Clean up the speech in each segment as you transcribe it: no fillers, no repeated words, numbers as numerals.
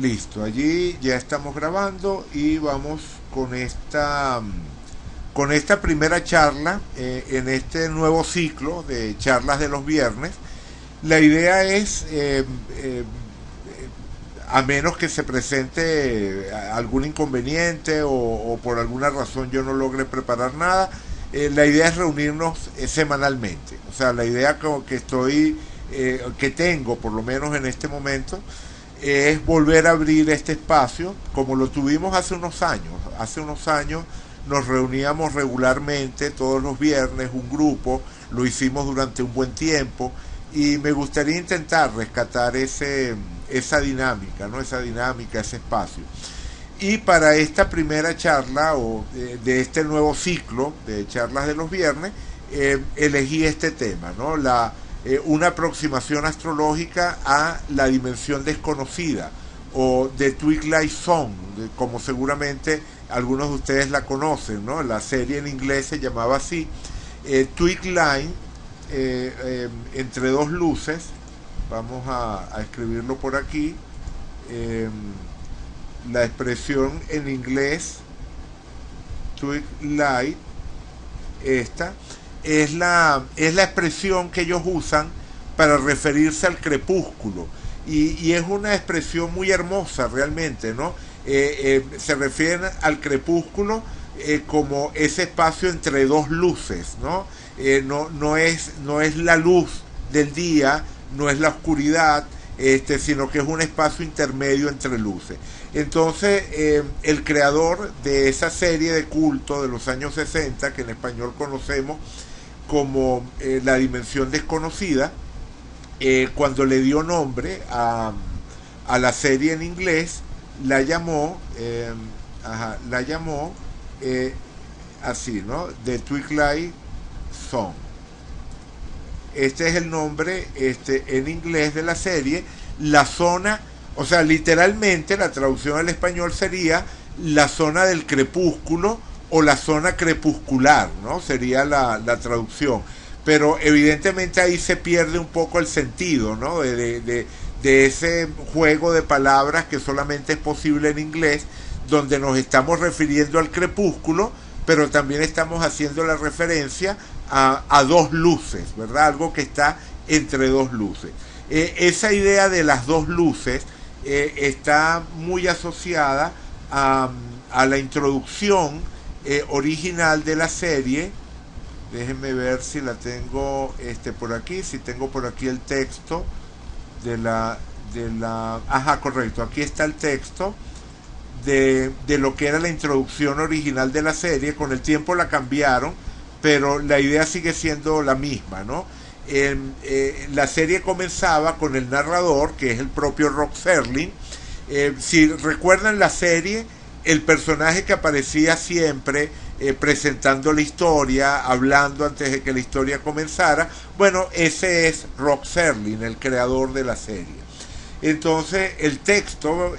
Listo, allí ya estamos grabando y vamos con esta primera charla en este nuevo ciclo de charlas de los viernes. La idea es, a menos que se presente algún inconveniente o por alguna razón yo no logre preparar nada, la idea es reunirnos semanalmente. O sea, la idea que tengo, por lo menos en este momento, es volver a abrir este espacio como lo tuvimos hace unos años. Hace unos años nos reuníamos regularmente todos los viernes, un grupo, lo hicimos durante un buen tiempo y me gustaría intentar rescatar esa dinámica, ¿no? Esa dinámica, ese espacio. Y para esta primera charla de este nuevo ciclo de charlas de los viernes, elegí este tema, ¿no? Una aproximación astrológica a la dimensión desconocida o de Twilight Zone, como seguramente algunos de ustedes la conocen, ¿no? La serie en inglés se llamaba así, Twilight, entre dos luces. Vamos a escribirlo por aquí. La expresión en inglés Twilight, esta es la expresión que ellos usan para referirse al crepúsculo y es una expresión muy hermosa realmente, ¿no? Se refieren al crepúsculo como ese espacio entre dos luces, ¿no? No es la luz del día, no es la oscuridad, sino que es un espacio intermedio entre luces. Entonces, el creador de esa serie de culto de los años 60, que en español conocemos como La Dimensión Desconocida, cuando le dio nombre a la serie en inglés, la llamó así, ¿no? The Twilight Zone. Este es el nombre en inglés de la serie. La zona, o sea, literalmente la traducción al español sería la zona del crepúsculo o la zona crepuscular, ¿no? Sería la traducción. Pero evidentemente ahí se pierde un poco el sentido, ¿no? De ese juego de palabras que solamente es posible en inglés, donde nos estamos refiriendo al crepúsculo, pero también estamos haciendo la referencia a dos luces, ¿verdad? Algo que está entre dos luces. Esa idea de las dos luces está muy asociada a la introducción original de la serie. Déjenme ver si la tengo por aquí, si tengo por aquí el texto ajá, correcto, aquí está el texto de lo que era la introducción original de la serie. Con el tiempo la cambiaron, pero la idea sigue siendo la misma, ¿no? La serie comenzaba con el narrador, que es el propio Rod Serling. Si recuerdan la serie, el personaje que aparecía siempre presentando la historia, hablando antes de que la historia comenzara, bueno, ese es Rod Serling, el creador de la serie. Entonces, el texto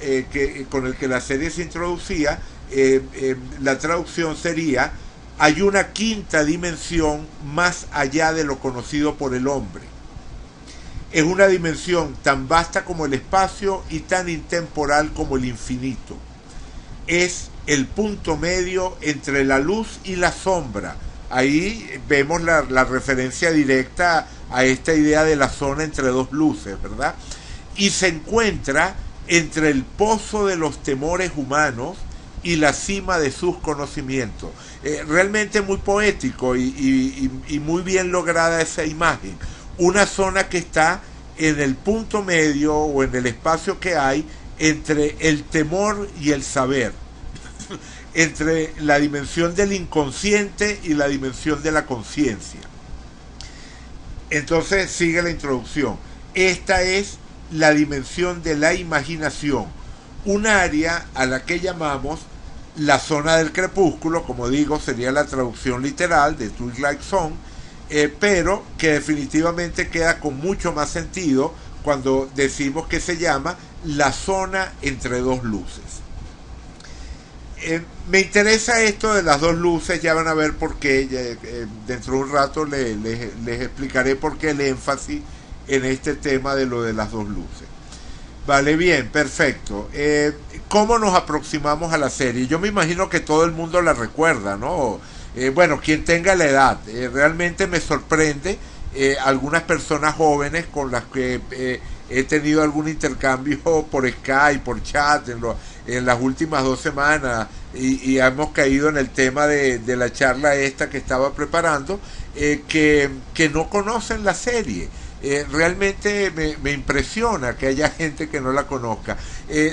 con el que la serie se introducía, la traducción sería: hay una quinta dimensión más allá de lo conocido por el hombre. Es una dimensión tan vasta como el espacio y tan intemporal como el infinito. Es el punto medio entre la luz y la sombra. Ahí vemos la referencia directa a esta idea de la zona entre dos luces, ¿verdad? Y se encuentra entre el pozo de los temores humanos y la cima de sus conocimientos. Realmente muy poético y muy bien lograda esa imagen. Una zona que está en el punto medio o en el espacio que hay entre el temor y el saber, entre la dimensión del inconsciente y la dimensión de la conciencia. Entonces sigue la introducción. Esta es la dimensión de la imaginación, un área a la que llamamos la zona del crepúsculo, como digo, sería la traducción literal de Twilight Zone, pero que definitivamente queda con mucho más sentido cuando decimos que se llama la zona entre dos luces. Me interesa esto de las dos luces, ya van a ver por qué, dentro de un rato les explicaré por qué el énfasis en este tema de lo de las dos luces. Vale, bien, perfecto. ¿Cómo nos aproximamos a la serie? Yo me imagino que todo el mundo la recuerda, ¿no? Bueno, quien tenga la edad. Realmente me sorprende algunas personas jóvenes con las que he tenido algún intercambio por Skype, por chat, en las últimas 2 semanas, y hemos caído en el tema de la charla esta que estaba preparando, que no conocen la serie. Realmente me impresiona que haya gente que no la conozca.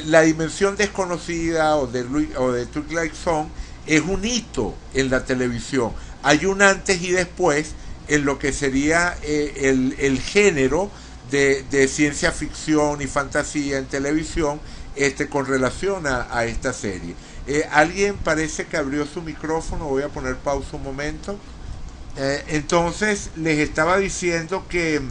La dimensión desconocida o de Twilight Zone es un hito en la televisión. Hay un antes y después en lo que sería el género de ciencia ficción y fantasía en televisión, con relación a esta serie. Alguien parece que abrió su micrófono, voy a poner pausa un momento. Entonces les estaba diciendo que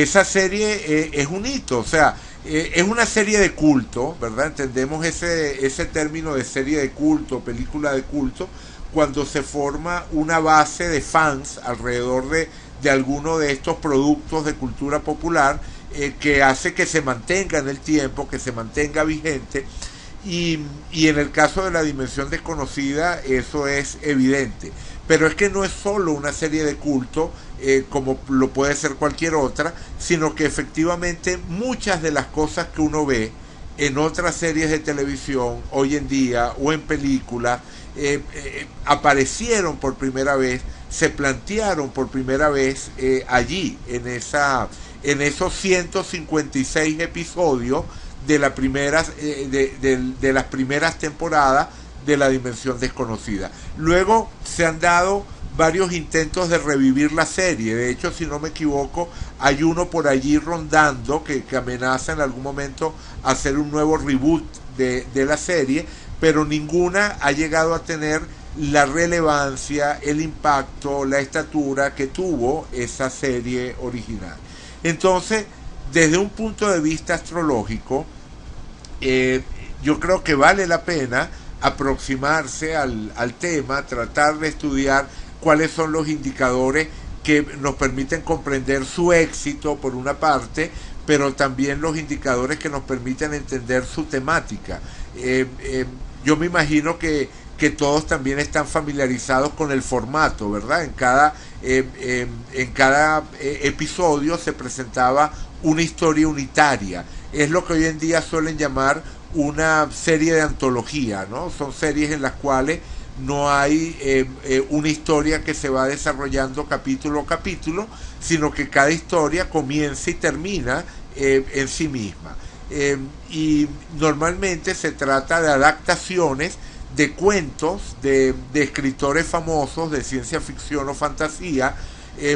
esa serie es un hito, o sea, es una serie de culto, ¿verdad? Entendemos ese término de serie de culto, película de culto, cuando se forma una base de fans alrededor de alguno de estos productos de cultura popular, que hace que se mantenga en el tiempo, que se mantenga vigente. Y en el caso de la dimensión desconocida eso es evidente. Pero es que no es solo una serie de culto, como lo puede ser cualquier otra, sino que efectivamente muchas de las cosas que uno ve en otras series de televisión hoy en día o en películas, aparecieron por primera vez, se plantearon por primera vez allí, en esos 156 episodios de, de las primeras temporadas de la dimensión desconocida. Luego se han dado varios intentos de revivir la serie. De hecho, si no me equivoco, hay uno por allí rondando que amenaza en algún momento hacer un nuevo reboot de la serie, pero ninguna ha llegado a tener la relevancia, el impacto, la estatura que tuvo esa serie original. Entonces, desde un punto de vista astrológico, yo creo que vale la pena aproximarse al tema, tratar de estudiar cuáles son los indicadores que nos permiten comprender su éxito por una parte, pero también los indicadores que nos permiten entender su temática. Yo me imagino que todos también están familiarizados con el formato, ¿verdad? En cada episodio se presentaba una historia unitaria. Es lo que hoy en día suelen llamar una serie de antología, ¿no? Son series en las cuales no hay una historia que se va desarrollando capítulo a capítulo, sino que cada historia comienza y termina en sí misma. Y normalmente se trata de adaptaciones de cuentos de escritores famosos de ciencia ficción o fantasía.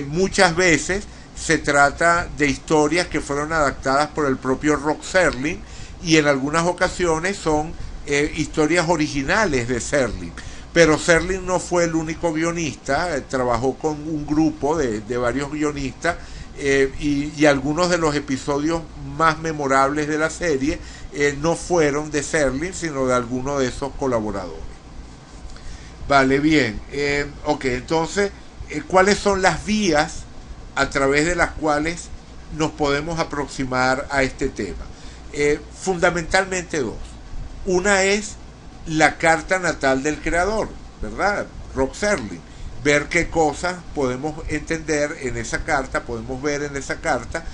Muchas veces se trata de historias que fueron adaptadas por el propio Rod Serling, y en algunas ocasiones son historias originales de Serling. Pero Serling no fue el único guionista, trabajó con un grupo de varios guionistas, y algunos de los episodios más memorables de la serie no fueron de Serling, sino de alguno de esos colaboradores. Vale, bien. Ok, entonces, ¿cuáles son las vías a través de las cuales nos podemos aproximar a este tema? Fundamentalmente dos. Una es la carta natal del creador, ¿verdad? Rod Serling. Ver qué cosas podemos entender en esa carta, podemos ver en esa carta,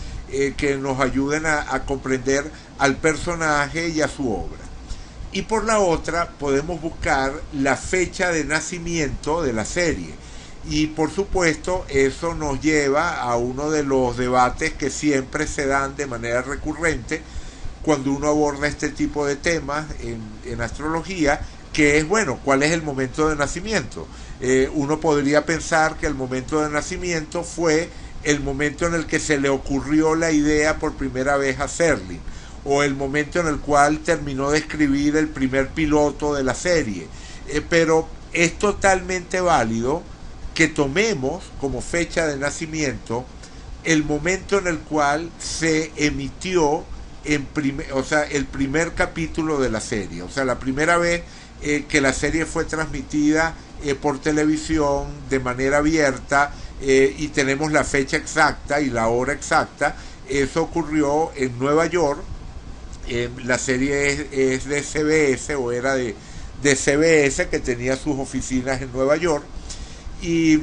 que nos ayuden a comprender al personaje y a su obra. Y por la otra, podemos buscar la fecha de nacimiento de la serie. Y por supuesto, eso nos lleva a uno de los debates que siempre se dan de manera recurrente cuando uno aborda este tipo de temas en astrología, que es, bueno, ¿cuál es el momento de nacimiento? Uno podría pensar que el momento de nacimiento fue el momento en el que se le ocurrió la idea por primera vez a Serling, o el momento en el cual terminó de escribir el primer piloto de la serie. Pero es totalmente válido que tomemos como fecha de nacimiento el momento en el cual se emitió el primer capítulo de la serie, o sea, la primera vez que la serie fue transmitida por televisión de manera abierta, y tenemos la fecha exacta y la hora exacta. Eso ocurrió en Nueva York La serie es de CBS, o era de CBS, que tenía sus oficinas en Nueva York. Y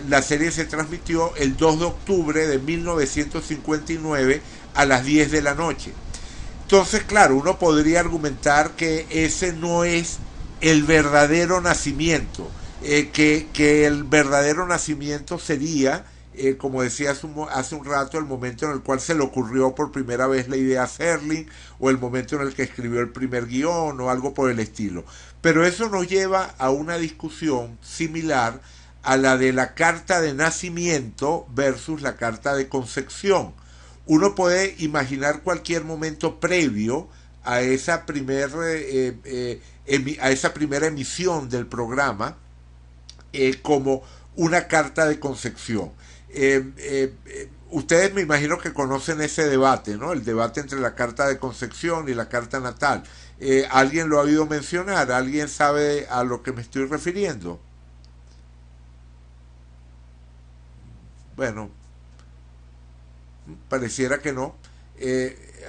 la serie se transmitió el 2 de octubre de 1959 a las 10 de la noche. Entonces, claro, uno podría argumentar que ese no es el verdadero nacimiento, que el verdadero nacimiento sería, como decía hace un rato, el momento en el cual se le ocurrió por primera vez la idea a Serling, o el momento en el que escribió el primer guión, o algo por el estilo. Pero eso nos lleva a una discusión similar a la de la carta de nacimiento versus la carta de concepción. Uno puede imaginar cualquier momento previo a esa a esa primera emisión del programa, como una carta de concepción. Ustedes me imagino que conocen ese debate, ¿no? El debate entre la carta de concepción y la carta natal. ¿Alguien lo ha oído mencionar? ¿Alguien sabe a lo que me estoy refiriendo? Bueno, pareciera que no.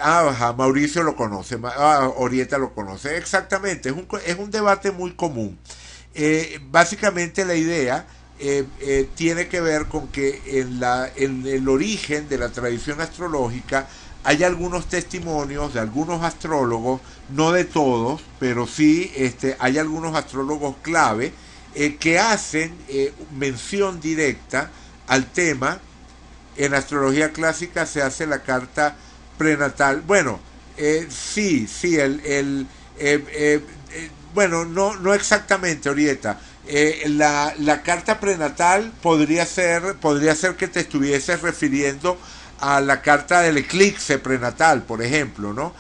Ajá, Mauricio lo conoce, Orieta lo conoce. Exactamente, es un debate muy común. Básicamente la idea tiene que ver con que en el origen de la tradición astrológica hay algunos testimonios de algunos astrólogos, no de todos, pero sí hay algunos astrólogos clave que hacen mención directa al tema. En astrología clásica se hace la carta prenatal. Bueno, sí, bueno, no exactamente, Orieta. La carta prenatal podría ser que te estuvieses refiriendo a la carta del eclipse prenatal, por ejemplo, ¿no?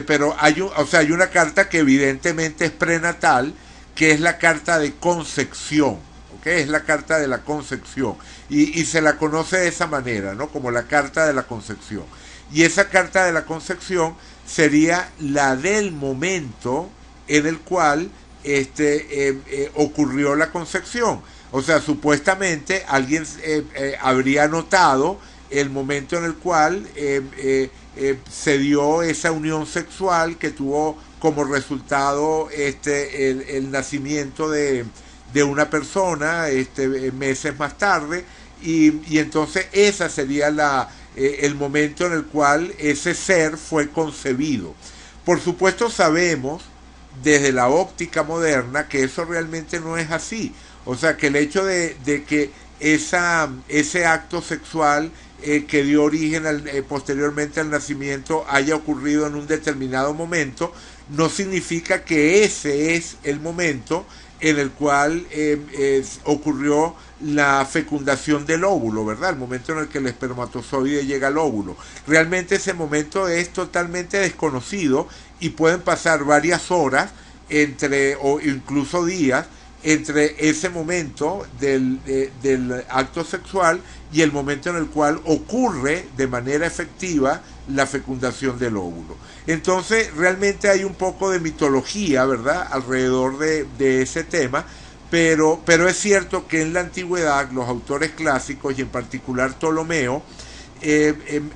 Pero hay una carta que evidentemente es prenatal, que es la carta de concepción, ¿ok? Es la carta de la concepción, y se la conoce de esa manera, ¿no? Como la carta de la concepción. Y esa carta de la concepción sería la del momento en el cual ocurrió la concepción. O sea, supuestamente alguien habría notado el momento en el cual se dio esa unión sexual que tuvo como resultado el nacimiento de una persona meses más tarde, y entonces esa sería el momento en el cual ese ser fue concebido. Por supuesto sabemos desde la óptica moderna que eso realmente no es así. O sea, que el hecho de que ese acto sexual que dio origen posteriormente al nacimiento haya ocurrido en un determinado momento, no significa que ese es el momento en el cual ocurrió la fecundación del óvulo, ¿verdad? El momento en el que el espermatozoide llega al óvulo. Realmente ese momento es totalmente desconocido, y pueden pasar varias horas o incluso días entre ese momento del acto sexual y el momento en el cual ocurre de manera efectiva la fecundación del óvulo. Entonces realmente hay un poco de mitología, ¿verdad?, alrededor de ese tema, pero es cierto que en la antigüedad los autores clásicos, y en particular Ptolomeo,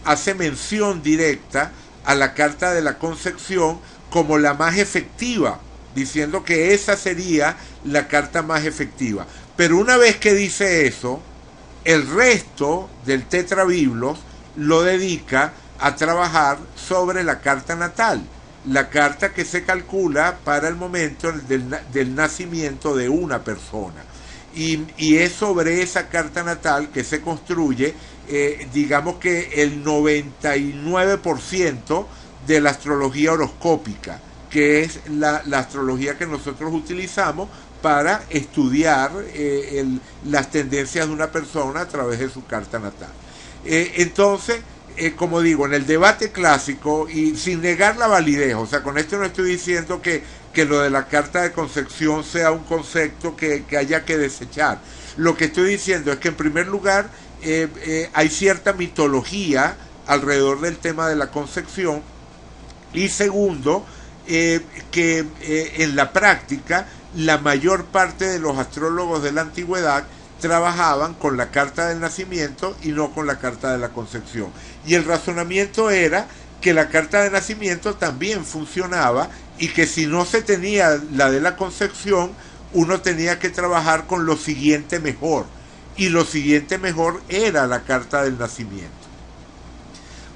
hace mención directa a la carta de la concepción como la más efectiva, diciendo que esa sería la carta más efectiva. Pero una vez que dice eso, el resto del tetrabiblos lo dedica a trabajar sobre la carta natal, la carta que se calcula para el momento del nacimiento de una persona. Y es sobre esa carta natal que se construye, digamos que el 99% de la astrología horoscópica, que es la astrología que nosotros utilizamos para estudiar las tendencias de una persona a través de su carta natal. Entonces, como digo, en el debate clásico, y sin negar la validez, o sea, con esto no estoy diciendo que lo de la carta de concepción sea un concepto que haya que desechar. Lo que estoy diciendo es que, en primer lugar, hay cierta mitología alrededor del tema de la concepción, y segundo, que en la práctica la mayor parte de los astrólogos de la antigüedad trabajaban con la carta del nacimiento y no con la carta de la concepción. Y el razonamiento era que la carta de nacimiento también funcionaba y que si no se tenía la de la concepción, uno tenía que trabajar con lo siguiente mejor. Y lo siguiente mejor era la carta del nacimiento.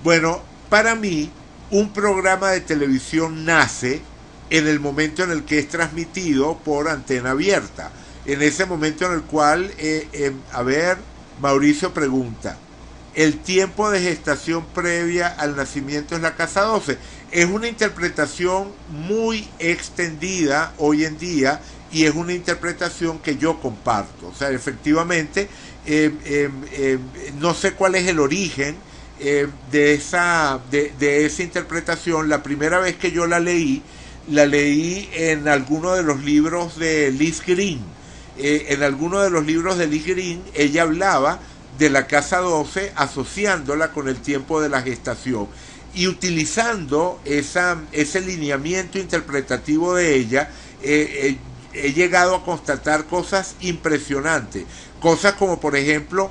Bueno, para mí, un programa de televisión nace en el momento en el que es transmitido por antena abierta. En ese momento en el cual, Mauricio pregunta, ¿el tiempo de gestación previa al nacimiento es la casa 12? Es una interpretación muy extendida hoy en día y es una interpretación que yo comparto. O sea, efectivamente, no sé cuál es el origen de esa interpretación. La primera vez que yo la leí en alguno de los libros de Liz Green. En alguno de los libros de Liz Green, ella hablaba de la casa 12 asociándola con el tiempo de la gestación y utilizando ese lineamiento interpretativo de ella. He llegado a constatar cosas impresionantes, cosas como por ejemplo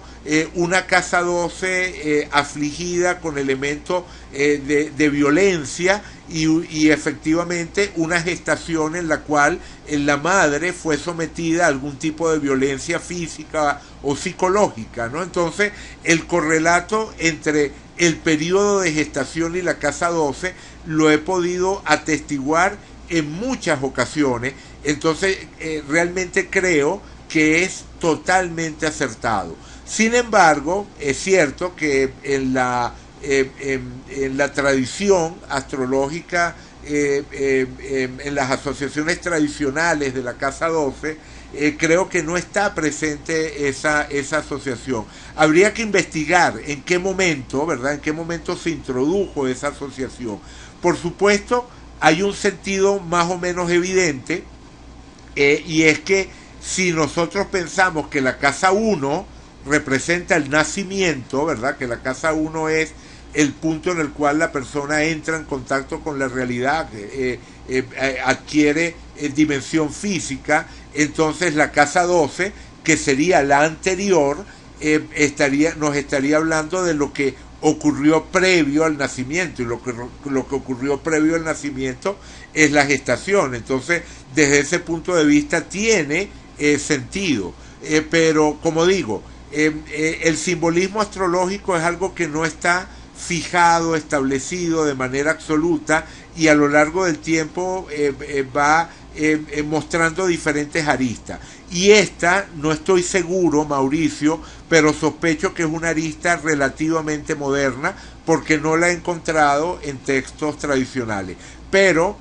una casa 12 afligida con elementos de violencia y efectivamente una gestación en la cual la madre fue sometida a algún tipo de violencia física o psicológica, ¿no? Entonces el correlato entre el periodo de gestación y la casa 12 lo he podido atestiguar en muchas ocasiones. Entonces realmente creo que es totalmente acertado. Sin embargo, es cierto que en la tradición astrológica, en las asociaciones tradicionales de la casa 12, creo que no está presente esa asociación. Habría que investigar en qué momento, ¿verdad? En qué momento se introdujo esa asociación. Por supuesto, hay un sentido más o menos evidente, y es que si nosotros pensamos que la casa 1 representa el nacimiento, ¿verdad? Que la casa 1 es el punto en el cual la persona entra en contacto con la realidad, adquiere dimensión física, entonces la casa 12, que sería la anterior, nos estaría hablando de lo que ocurrió previo al nacimiento, y lo que ocurrió previo al nacimiento es la gestación. Entonces desde ese punto de vista tiene sentido, pero como digo, el simbolismo astrológico es algo que no está fijado, establecido de manera absoluta, y a lo largo del tiempo va mostrando diferentes aristas. Y esta, no estoy seguro, Mauricio, pero sospecho que es una arista relativamente moderna, porque no la he encontrado en textos tradicionales. Pero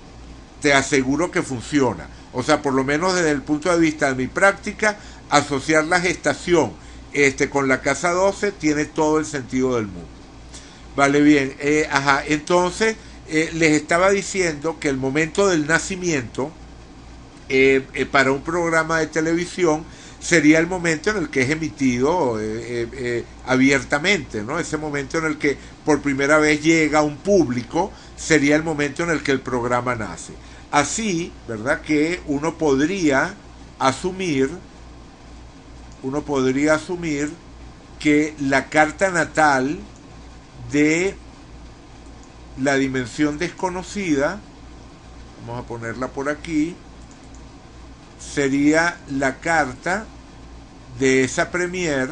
te aseguro que funciona. O sea, por lo menos desde el punto de vista de mi práctica, asociar la gestación con la casa 12 tiene todo el sentido del mundo. Vale, bien. Entonces, les estaba diciendo que el momento del nacimiento para un programa de televisión sería el momento en el que es emitido abiertamente, ¿no? Ese momento en el que por primera vez llega un público sería el momento en el que el programa nace. Así, ¿verdad? Que uno podría asumir que la carta natal de la dimensión desconocida, vamos a ponerla por aquí, sería la carta de esa premier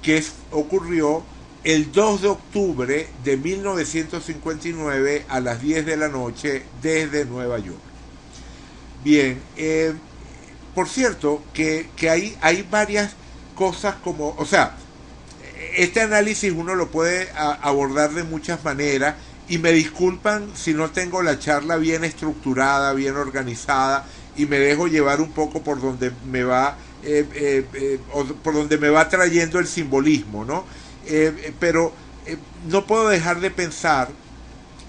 que ocurrió el 2 de octubre de 1959 a las 10 de la noche desde Nueva York. Bien, por cierto, que hay varias cosas como, o sea, este análisis uno lo puede abordar de muchas maneras, y me disculpan si no tengo la charla bien estructurada, bien organizada, y me dejo llevar un poco por donde me va por donde me va trayendo el simbolismo, ¿no? Pero no puedo dejar de pensar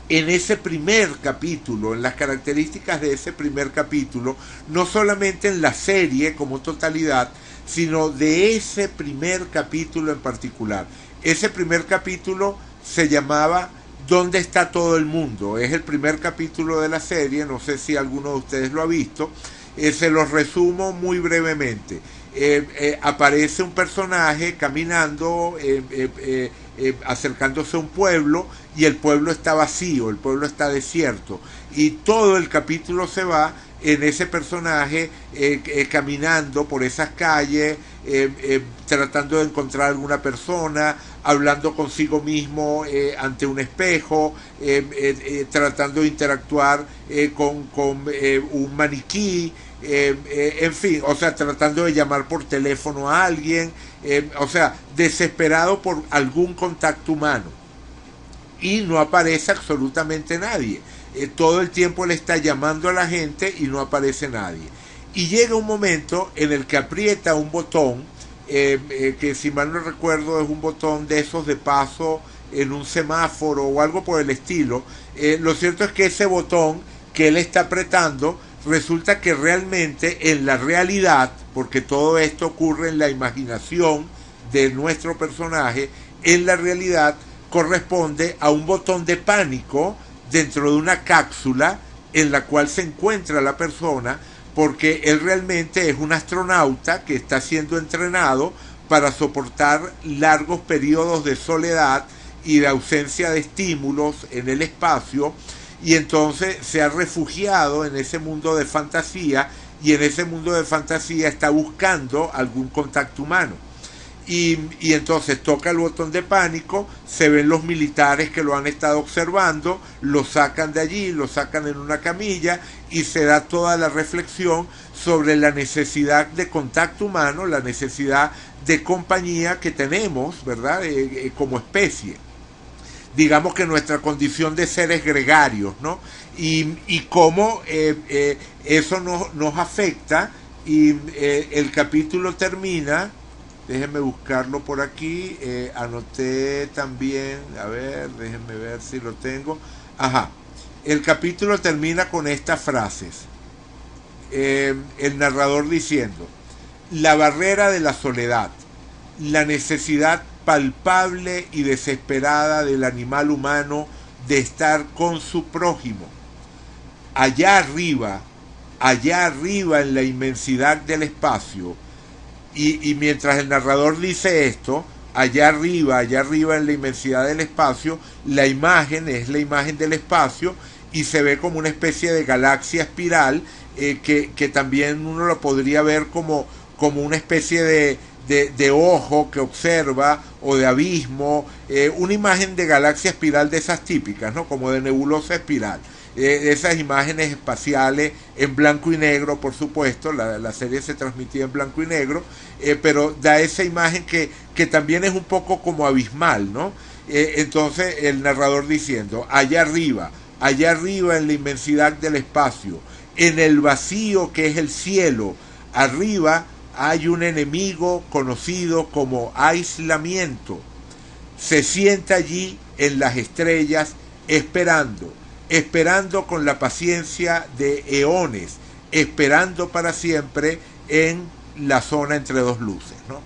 en ese primer capítulo, en las características de ese primer capítulo, no solamente en la serie como totalidad, sino de ese primer capítulo en particular. Ese primer capítulo se llamaba ¿Dónde está todo el mundo? Es el primer capítulo de la serie, no sé si alguno de ustedes lo ha visto. Se los resumo muy brevemente. Aparece un personaje caminando acercándose a un pueblo y el pueblo está vacío, el pueblo está desierto. Y todo el capítulo se va en ese personaje caminando por esas calles, tratando de encontrar alguna persona, hablando consigo mismo ante un espejo, tratando de interactuar con un maniquí, en fin, o sea, tratando de llamar por teléfono a alguien, o sea, desesperado por algún contacto humano. Y no aparece absolutamente nadie. Todo el tiempo le está llamando a la gente y no aparece nadie. Y llega un momento en el que aprieta un botón, que si mal no recuerdo es un botón de esos de paso en un semáforo o algo por el estilo. Lo cierto es que ese botón que él está apretando resulta que realmente en la realidad, porque todo esto ocurre en la imaginación de nuestro personaje, en la realidad corresponde a un botón de pánico dentro de una cápsula en la cual se encuentra la persona, porque él realmente es un astronauta que está siendo entrenado para soportar largos periodos de soledad y de ausencia de estímulos en el espacio, y entonces se ha refugiado en ese mundo de fantasía, y en ese mundo de fantasía está buscando algún contacto humano. Y entonces toca el botón de pánico, se ven los militares que lo han estado observando, lo sacan de allí, lo sacan en una camilla y se da toda la reflexión sobre la necesidad de contacto humano, la necesidad de compañía que tenemos, ¿verdad? Como especie. Digamos que nuestra condición de seres gregarios, ¿no? Y cómo eso nos afecta, y el capítulo termina. Déjenme buscarlo por aquí. Anoté también, a ver, déjenme ver si lo tengo. Ajá. El capítulo termina con estas frases. El narrador diciendo: la barrera de la soledad, la necesidad palpable y desesperada del animal humano de estar con su prójimo. Allá arriba en la inmensidad del espacio. Y mientras el narrador dice esto, allá arriba en la inmensidad del espacio, la imagen es la imagen del espacio y se ve como una especie de galaxia espiral, que también uno lo podría ver como una especie de ojo que observa, o de abismo, una imagen de galaxia espiral de esas típicas, ¿no? Como de nebulosa espiral. Esas imágenes espaciales en blanco y negro, por supuesto, la serie se transmitía en blanco y negro, pero da esa imagen que también es un poco como abismal, ¿no? Entonces el narrador diciendo: allá arriba en la inmensidad del espacio, en el vacío que es el cielo, arriba hay un enemigo conocido como aislamiento. Se sienta allí en las estrellas esperando con la paciencia de eones, esperando para siempre en la zona entre dos luces, ¿no?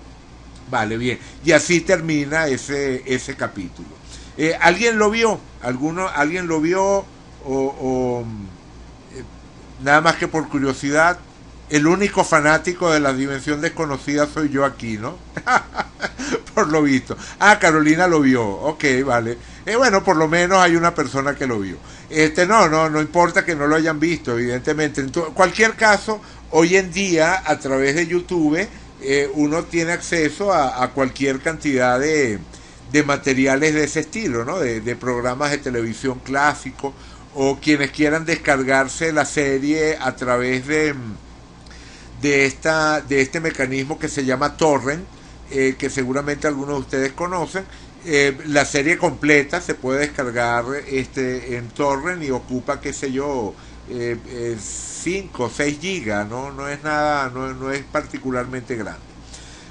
Vale, bien. Y así termina ese capítulo. ¿Alguien lo vio? ¿Alguien lo vio? O nada más que por curiosidad? El único fanático de la dimensión desconocida soy yo aquí, ¿no? Por lo visto. Carolina lo vio. Ok, vale. Bueno, por lo menos hay una persona que lo vio. No importa que no lo hayan visto, evidentemente. En cualquier caso, hoy en día, a través de YouTube, uno tiene acceso a cualquier cantidad de materiales de ese estilo, ¿no? De programas de televisión clásicos, o quienes quieran descargarse la serie a través de este mecanismo que se llama torrent, que seguramente algunos de ustedes conocen. La serie completa se puede descargar en torrent y ocupa, qué sé yo, 5 o 6 gigas, no es nada, no es particularmente grande.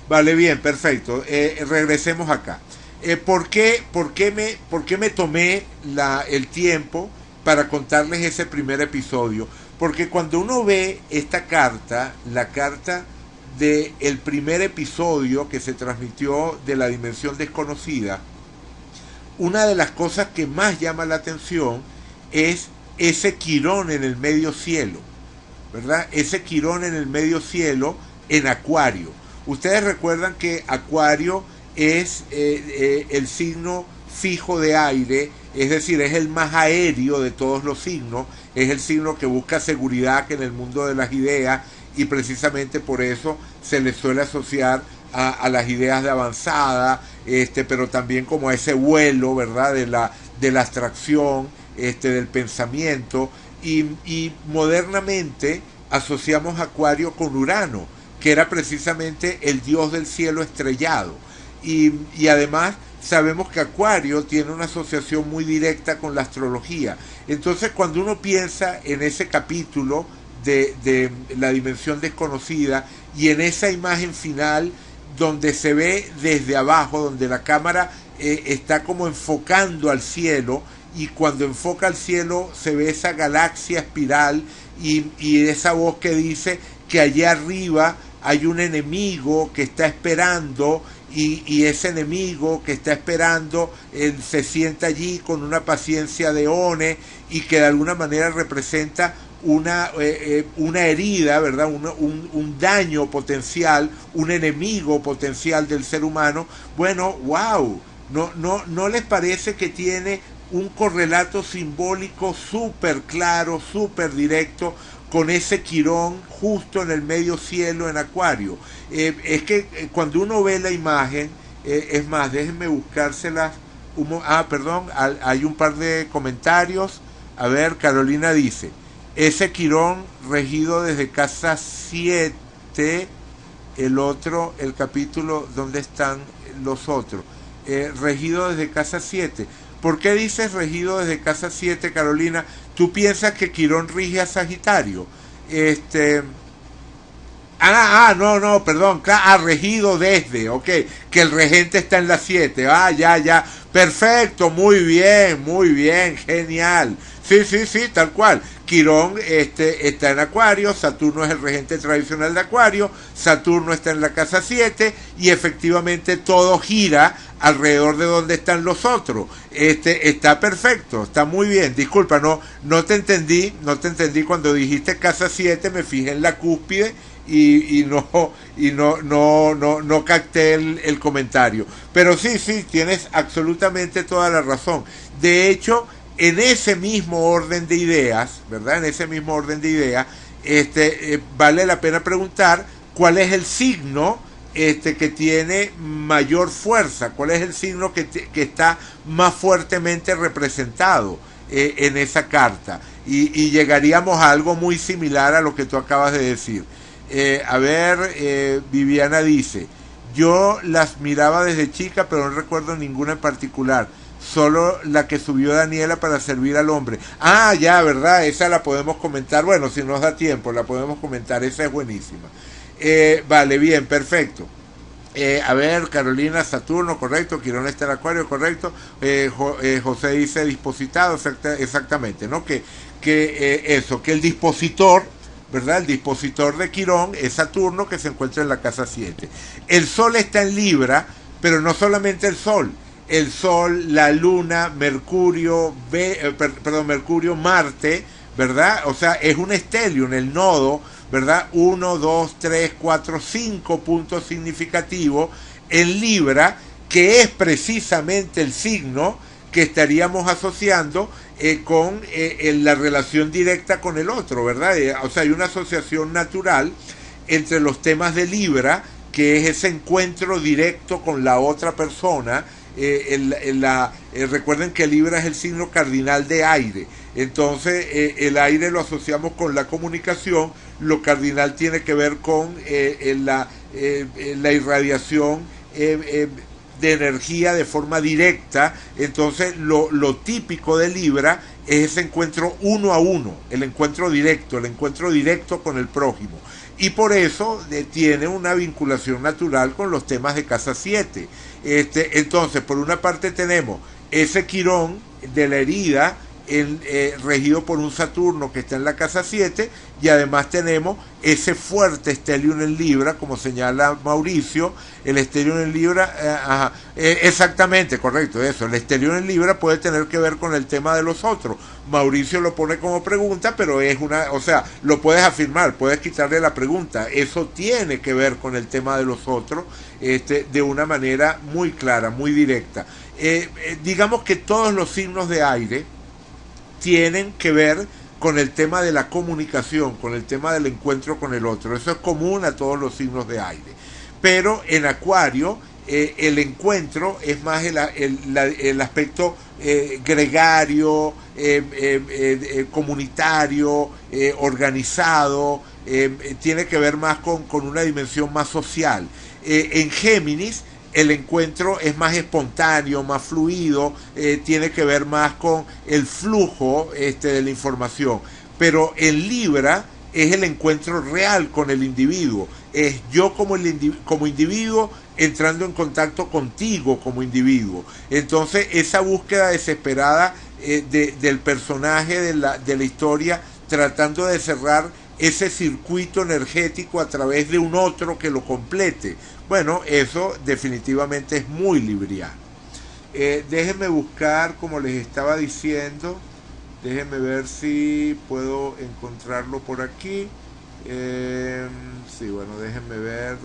Vale, bien, perfecto. Regresemos acá. ¿Por qué me tomé el tiempo para contarles ese primer episodio? Porque cuando uno ve esta carta, la carta del primer episodio que se transmitió de la dimensión desconocida, una de las cosas que más llama la atención es ese quirón en el medio cielo, ¿verdad? Ese quirón en el medio cielo en Acuario. Ustedes recuerdan que Acuario es el signo fijo de aire, es decir, es el más aéreo de todos los signos, es el signo que busca seguridad que en el mundo de las ideas, y precisamente por eso se le suele asociar a las ideas de avanzada, pero también como a ese vuelo, ¿verdad? De la abstracción, del pensamiento, y modernamente asociamos Acuario con Urano, que era precisamente el dios del cielo estrellado. Y además sabemos que Acuario tiene una asociación muy directa con la astrología. Entonces, cuando uno piensa en ese capítulo de la dimensión desconocida y en esa imagen final donde se ve desde abajo, donde la cámara está como enfocando al cielo, y cuando enfoca al cielo se ve esa galaxia espiral y esa voz que dice que allá arriba hay un enemigo que está esperando, y ese enemigo que está esperando se sienta allí con una paciencia de one, y que de alguna manera representa una herida, ¿verdad? Un daño potencial, un enemigo potencial del ser humano. Bueno, wow, ¿no les parece que tiene un correlato simbólico súper claro, súper directo, con ese Quirón justo en el medio cielo en Acuario? Es que cuando uno ve la imagen, es más, déjenme buscárselas. Perdón, hay un par de comentarios. A ver, Carolina dice, ese Quirón regido desde casa 7, el otro, el capítulo, ¿dónde están los otros? Regido desde casa 7. ¿Por qué dices regido desde casa 7, Carolina? ¿Tú piensas que Quirón rige a Sagitario? No, perdón. Regido desde, ok. Que el regente está en la 7. Ya. Perfecto, muy bien, genial. Sí, tal cual. Quirón está en Acuario, Saturno es el regente tradicional de Acuario, Saturno está en la casa 7, y efectivamente todo gira alrededor de donde están los otros. Está perfecto, está muy bien. Disculpa, no te entendí cuando dijiste casa 7, me fijé en la cúspide y no capté el comentario. Pero sí, tienes absolutamente toda la razón. De hecho, en ese mismo orden de ideas, ¿verdad? En ese mismo orden de ideas, vale la pena preguntar cuál es el signo que tiene mayor fuerza, cuál es el signo que está más fuertemente representado en esa carta. Y llegaríamos a algo muy similar a lo que tú acabas de decir. Viviana dice, yo las miraba desde chica, pero no recuerdo ninguna en particular. Solo la que subió Daniela para servir al hombre. Ya, ¿verdad? Esa la podemos comentar. Bueno, si nos da tiempo, la podemos comentar. Esa es buenísima. Vale, bien, perfecto. Carolina, Saturno, correcto. Quirón está en Acuario, correcto. José dice dispositado, exactamente, ¿no? Que el dispositor, ¿verdad? El dispositor de Quirón es Saturno, que se encuentra en la casa 7. El Sol está en Libra, pero no solamente el Sol, la Luna, Mercurio, Marte, ¿verdad? O sea, es un stellium, el nodo, ¿verdad? 1, 2, 3, 4, 5 puntos significativos en Libra, que es precisamente el signo que estaríamos asociando con la relación directa con el otro, ¿verdad? O sea, hay una asociación natural entre los temas de Libra, que es ese encuentro directo con la otra persona. Recuerden que Libra es el signo cardinal de aire, entonces el aire lo asociamos con la comunicación, lo cardinal tiene que ver con la irradiación de energía de forma directa. Entonces lo típico de Libra es ese encuentro uno a uno, el encuentro directo con el prójimo, y por eso tiene una vinculación natural con los temas de casa 7. Entonces, por una parte tenemos ese Quirón de la herida regido por un Saturno que está en la casa 7, y además tenemos ese fuerte stellium en Libra, como señala Mauricio. El stellium en Libra, exactamente, correcto, eso, el stellium en Libra puede tener que ver con el tema de los otros. Mauricio lo pone como pregunta, pero es o sea, lo puedes afirmar, puedes quitarle la pregunta, eso tiene que ver con el tema de los otros, de una manera muy clara, muy directa. Digamos que todos los signos de aire tienen que ver con el tema de la comunicación, con el tema del encuentro con el otro. Eso es común a todos los signos de aire. Pero en Acuario, el encuentro es más el aspecto gregario, comunitario, organizado, tiene que ver más con una dimensión más social. En Géminis, el encuentro es más espontáneo, más fluido, tiene que ver más con el flujo de la información. Pero en Libra es el encuentro real con el individuo. Es yo como individuo entrando en contacto contigo como individuo. Entonces esa búsqueda desesperada del personaje de la historia, tratando de cerrar ese circuito energético a través de un otro que lo complete. Bueno, eso definitivamente es muy libriano. Déjenme buscar, como les estaba diciendo, déjenme ver si puedo encontrarlo por aquí. Sí, bueno, déjenme ver.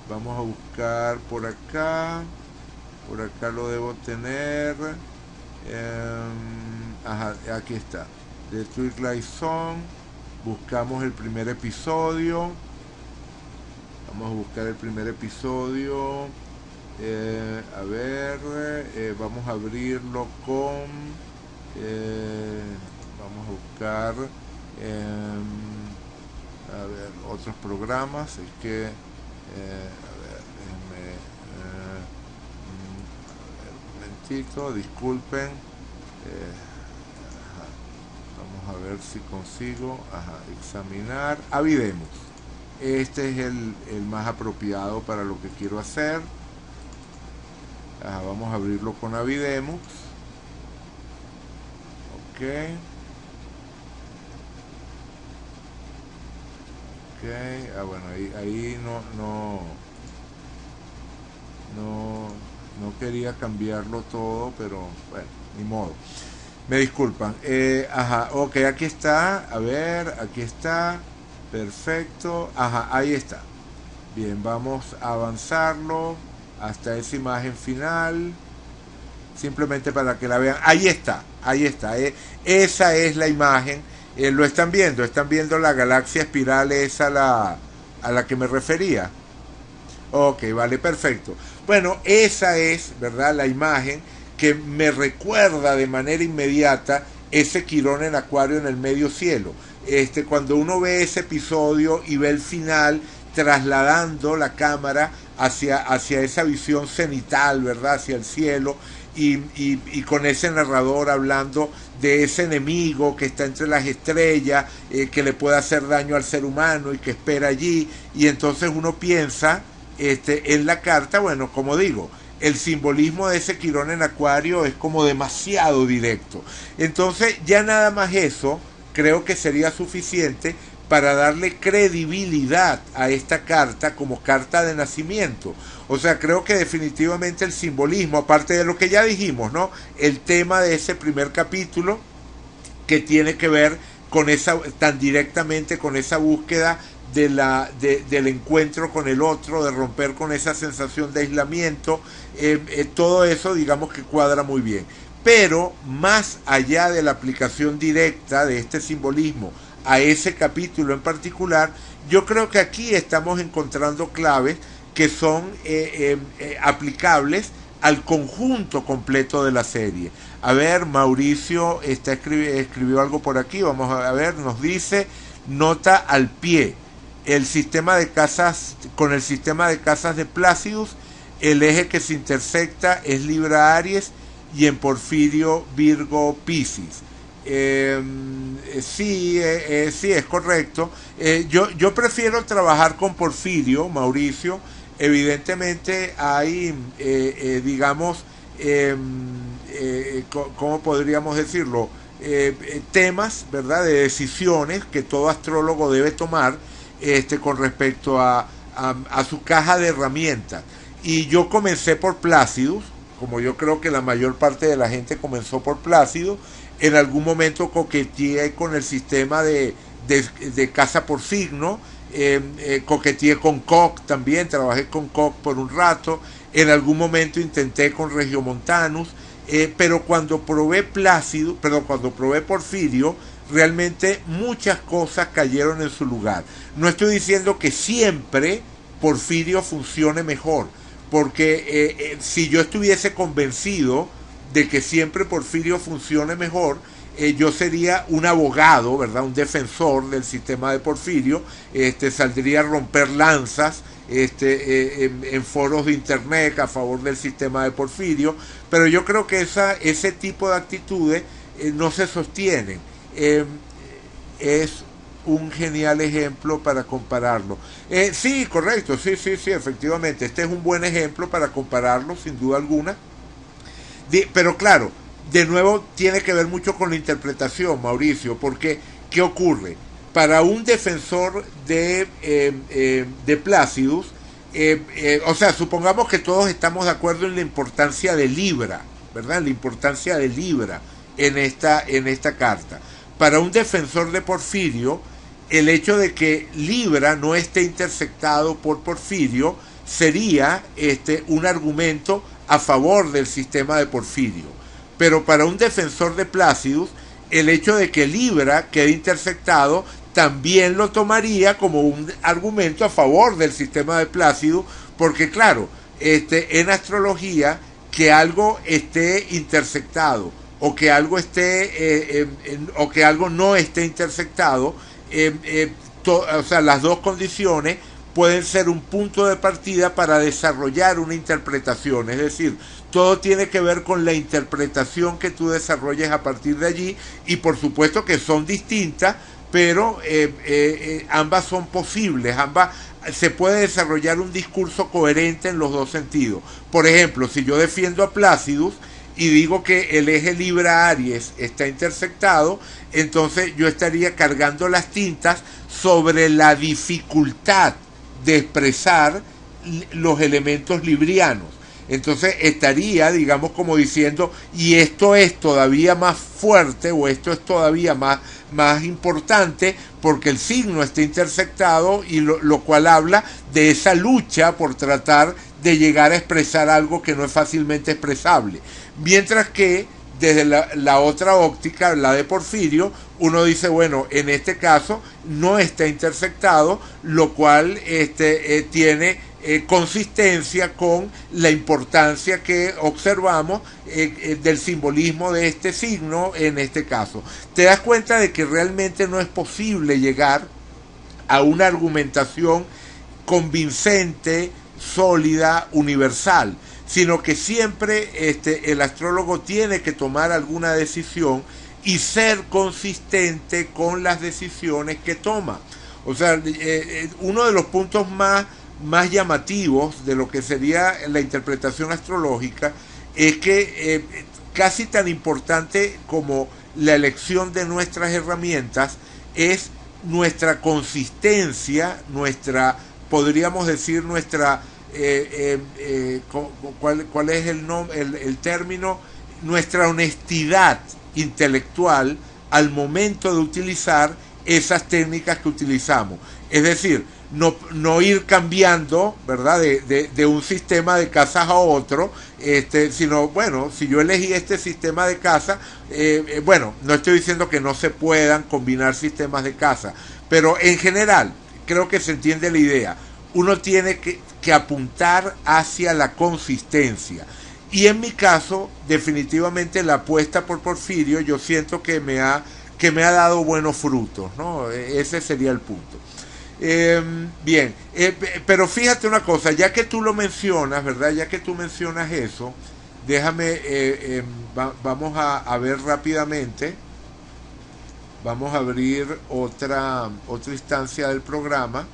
Vamos a buscar por acá. Por acá lo debo tener. Ajá, aquí está. The Twilight Zone. Buscamos el primer episodio. Vamos a buscar el primer episodio. A ver, vamos a abrirlo con... vamos a buscar... a ver, otros programas. Es que... a ver, déjenme... un momentito, disculpen. Vamos a ver si consigo... examinar. Avidemos. Este es el más apropiado para lo que quiero hacer. Vamos a abrirlo con Avidemos. Ok. Bueno, ahí no quería cambiarlo todo, pero bueno, ni modo. Me disculpan. Ok, aquí está. A ver, aquí está. Perfecto. Ahí está. Bien, vamos a avanzarlo hasta esa imagen final. Simplemente para que la vean. Ahí está. Esa es la imagen. Lo están viendo la galaxia espiral esa a la que me refería. Ok, vale, perfecto. Bueno, esa es, ¿verdad?, la imagen que me recuerda de manera inmediata ese Quirón en Acuario en el medio cielo. Cuando uno ve ese episodio y ve el final, trasladando la cámara hacia esa visión cenital, ¿verdad?, hacia el cielo, y con ese narrador hablando de ese enemigo que está entre las estrellas, que le puede hacer daño al ser humano y que espera allí, y entonces uno piensa en la carta. Bueno, como digo, el simbolismo de ese Quirón en Acuario es como demasiado directo. Entonces ya nada más eso creo que sería suficiente para darle credibilidad a esta carta como carta de nacimiento. O sea, creo que definitivamente el simbolismo, aparte de lo que ya dijimos, ¿no?, el tema de ese primer capítulo que tiene que ver con esa, tan directamente con esa búsqueda del encuentro con el otro, de romper con esa sensación de aislamiento, todo eso digamos que cuadra muy bien. Pero más allá de la aplicación directa de este simbolismo a ese capítulo en particular, yo creo que aquí estamos encontrando claves que son aplicables al conjunto completo de la serie. A ver, Mauricio escribió algo por aquí, vamos a ver, nos dice: nota al pie, el sistema de casas, con el sistema de casas de Placidus, el eje que se intersecta es Libra Aries y en Porfirio Virgo Piscis. Sí, es correcto. Yo prefiero trabajar con Porfirio, Mauricio. Evidentemente hay, digamos, ¿cómo podríamos decirlo? Temas, ¿verdad? De decisiones que todo astrólogo debe tomar con respecto a su caja de herramientas. Y yo comencé por Placidus, como yo creo que la mayor parte de la gente comenzó por Plácido. En algún momento coqueteé con el sistema de casa por signo, coqueteé con Koch también, trabajé con Koch por un rato, en algún momento intenté con Regiomontanus, pero cuando probé Plácido, perdón, cuando probé Porfirio, realmente muchas cosas cayeron en su lugar. No estoy diciendo que siempre Porfirio funcione mejor, porque si yo estuviese convencido de que siempre Porfirio funcione mejor, yo sería un abogado, ¿verdad? Un defensor del sistema de Porfirio, saldría a romper lanzas en foros de internet a favor del sistema de Porfirio, pero yo creo que ese tipo de actitudes no se sostienen. Es un genial ejemplo para compararlo. Sí, correcto, sí, efectivamente, este es un buen ejemplo para compararlo, sin duda alguna. Pero claro, de nuevo tiene que ver mucho con la interpretación, Mauricio, porque ¿qué ocurre? Para un defensor de Placidus, o sea, supongamos que todos estamos de acuerdo en la importancia de Libra, ¿verdad? La importancia de Libra en esta carta. Para un defensor de Porfirio, el hecho de que Libra no esté intersectado por Porfirio sería un argumento a favor del sistema de Porfirio. Pero para un defensor de Placidus, el hecho de que Libra quede intersectado también lo tomaría como un argumento a favor del sistema de Placidus, porque claro, en astrología, que algo esté intersectado o que algo o que algo no esté intersectado, o sea, las dos condiciones pueden ser un punto de partida para desarrollar una interpretación. Es decir, todo tiene que ver con la interpretación que tú desarrolles a partir de allí, y por supuesto que son distintas, pero ambas son posibles, ambas se puede desarrollar un discurso coherente en los dos sentidos. Por ejemplo, si yo defiendo a Placidus y digo que el eje Libra-Aries está intersectado, entonces yo estaría cargando las tintas sobre la dificultad de expresar los elementos librianos. Entonces estaría, digamos, como diciendo, y esto es todavía más fuerte, o esto es todavía más importante, porque el signo está intersectado, y lo cual habla de esa lucha por tratar de llegar a expresar algo que no es fácilmente expresable. Mientras que desde la otra óptica, la de Porfirio, uno dice, bueno, en este caso no está intersectado, lo cual tiene consistencia con la importancia que observamos del simbolismo de este signo en este caso. Te das cuenta de que realmente no es posible llegar a una argumentación convincente, sólida, universal, sino que siempre el astrólogo tiene que tomar alguna decisión y ser consistente con las decisiones que toma. O sea, uno de los puntos más llamativos de lo que sería la interpretación astrológica es que casi tan importante como la elección de nuestras herramientas es nuestra consistencia, podríamos decir nuestra ¿cuál es el término? Nuestra honestidad intelectual al momento de utilizar esas técnicas que utilizamos. Es decir, no ir cambiando, ¿verdad?, de un sistema de casas a otro, sino, bueno, si yo elegí este sistema de casa, bueno, no estoy diciendo que no se puedan combinar sistemas de casa, pero en general, creo que se entiende la idea. Uno tiene que apuntar hacia la consistencia. Y en mi caso, definitivamente la apuesta por Porfirio, yo siento que me ha dado buenos frutos, ¿no? Ese sería el punto. Bien, pero fíjate una cosa, ya que tú lo mencionas, ¿verdad? Ya que tú mencionas eso, déjame, vamos a ver rápidamente, vamos a abrir otra instancia del programa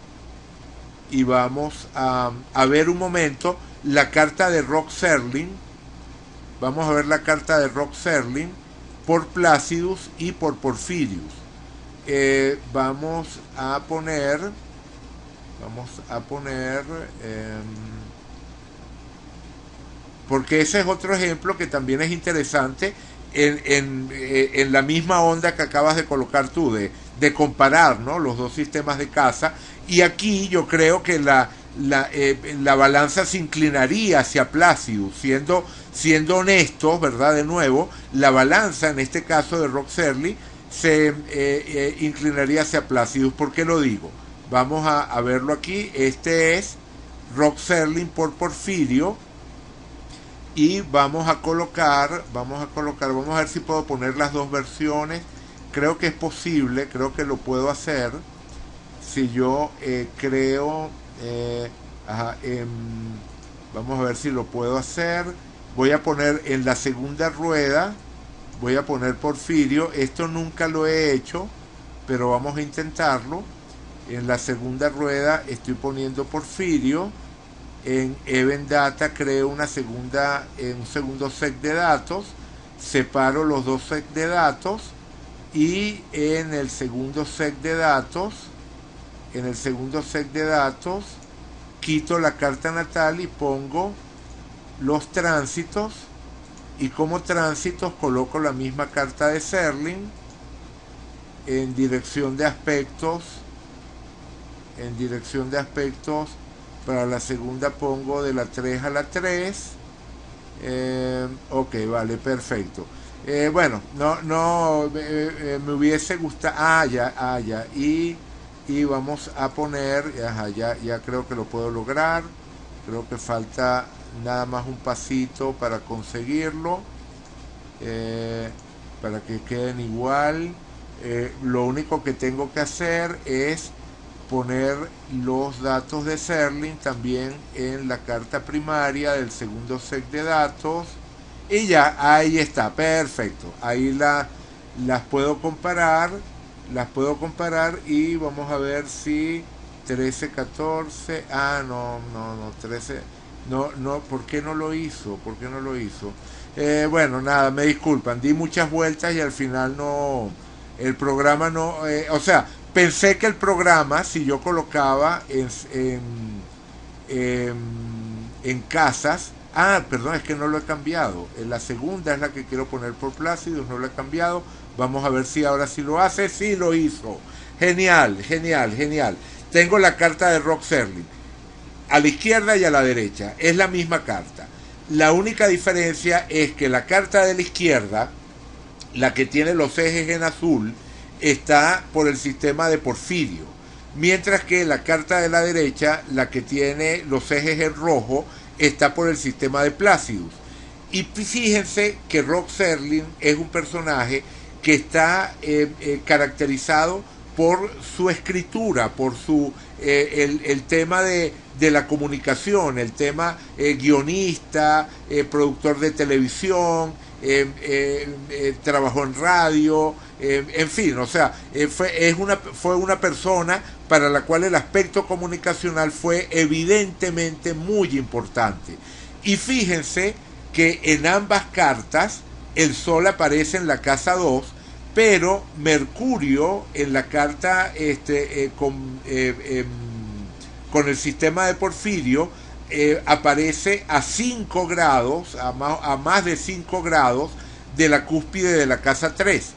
y vamos a ver un momento la carta de Rod Serling, vamos a ver la carta de Rock Serling por Placidus y por Porfirius. Vamos a poner, porque ese es otro ejemplo que también es interesante en la misma onda que acabas de colocar tú, de comparar, ¿no?, los dos sistemas de casa. Y aquí yo creo que la balanza se inclinaría hacia Placidus, siendo honestos, ¿verdad? De nuevo, la balanza en este caso de Rock Serling se inclinaría hacia Placidus. ¿Por qué lo digo? Vamos a verlo aquí. Este es Rock Serling por Porfirio. Y vamos a ver si puedo poner las dos versiones. Creo que es posible, creo que lo puedo hacer. Si yo creo, vamos a ver si lo puedo hacer. Voy a poner en la segunda rueda, voy a poner Porfirio. Esto nunca lo he hecho, pero vamos a intentarlo. En la segunda rueda estoy poniendo Porfirio. En Event Data creo un segundo set de datos, separo los dos sets de datos, y en el segundo set de datos quito la carta natal y pongo los tránsitos, y como tránsitos coloco la misma carta de Serling. En dirección de aspectos, para la segunda pongo de la 3 a la 3. Ok, vale, perfecto. Bueno, me hubiese gustado. Ya. Y vamos a poner. Ya creo que lo puedo lograr. Creo que falta nada más un pasito para conseguirlo. Para que queden igual. Lo único que tengo que hacer es poner los datos de Serling también en la carta primaria del segundo set de datos, y ya, ahí está, perfecto. Ahí las puedo comparar, y vamos a ver si 13, 14, no, 13, no, ¿por qué no lo hizo? Bueno, nada, me disculpan, di muchas vueltas y al final el programa no, pensé que el programa, si yo colocaba en casas, perdón, es que no lo he cambiado. La segunda es la que quiero poner por Placidus, no lo he cambiado. Vamos a ver si ahora sí lo hace. Sí lo hizo. Genial. Tengo la carta de Rock Serling a la izquierda y a la derecha. Es la misma carta. La única diferencia es que la carta de la izquierda, la que tiene los ejes en azul, está por el sistema de Porfirio, mientras que la carta de la derecha, la que tiene los ejes en rojo, está por el sistema de Placidus. Y fíjense que Rock Serling es un personaje que está caracterizado por su escritura, por el tema de la comunicación, el tema guionista, productor de televisión, trabajó en radio, en fin, fue una persona para la cual el aspecto comunicacional fue evidentemente muy importante. Y fíjense que en ambas cartas el Sol aparece en la casa 2, pero Mercurio en la carta con el sistema de Porfirio aparece a 5 grados, a más de 5 grados de la cúspide de la casa 3.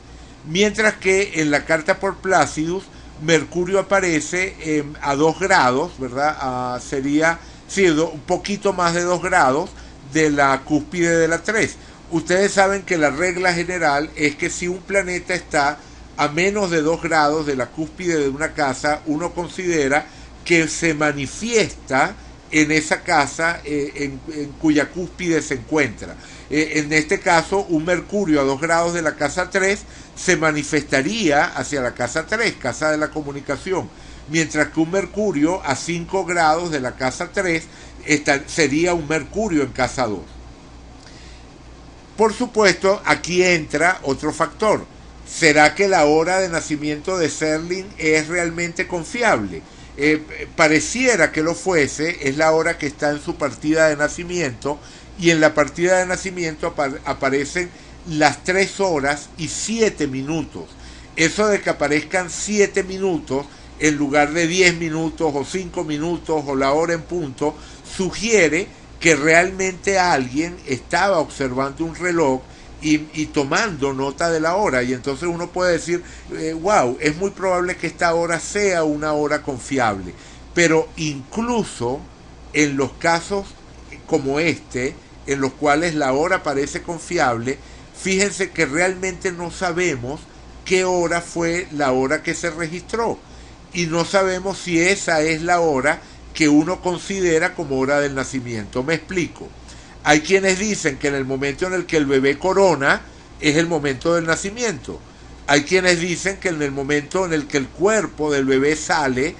Mientras que en la carta por Placidus, Mercurio aparece a 2 grados, ¿verdad? Sería, un poquito más de 2 grados de la cúspide de la 3. Ustedes saben que la regla general es que si un planeta está a menos de 2 grados de la cúspide de una casa, uno considera que se manifiesta en esa casa en cuya cúspide se encuentra. En este caso, un Mercurio a 2 grados de la casa 3 se manifestaría hacia la casa 3, casa de la comunicación, mientras que un Mercurio a 5 grados de la casa 3 sería un Mercurio en casa 2. Por supuesto, aquí entra otro factor. ¿Será que la hora de nacimiento de Serling es realmente confiable? Pareciera que lo fuese, es la hora que está en su partida de nacimiento, y en la partida de nacimiento aparecen las 3 horas y 7 minutos. Eso de que aparezcan 7 minutos en lugar de 10 minutos o 5 minutos o la hora en punto, sugiere que realmente alguien estaba observando un reloj y tomando nota de la hora, y entonces uno puede decir, wow, es muy probable que esta hora sea una hora confiable. Pero incluso en los casos como este, en los cuales la hora parece confiable, fíjense que realmente no sabemos qué hora fue la hora que se registró, y no sabemos si esa es la hora que uno considera como hora del nacimiento. Me explico. Hay quienes dicen que en el momento en el que el bebé corona es el momento del nacimiento. Hay quienes dicen que en el momento en el que el cuerpo del bebé sale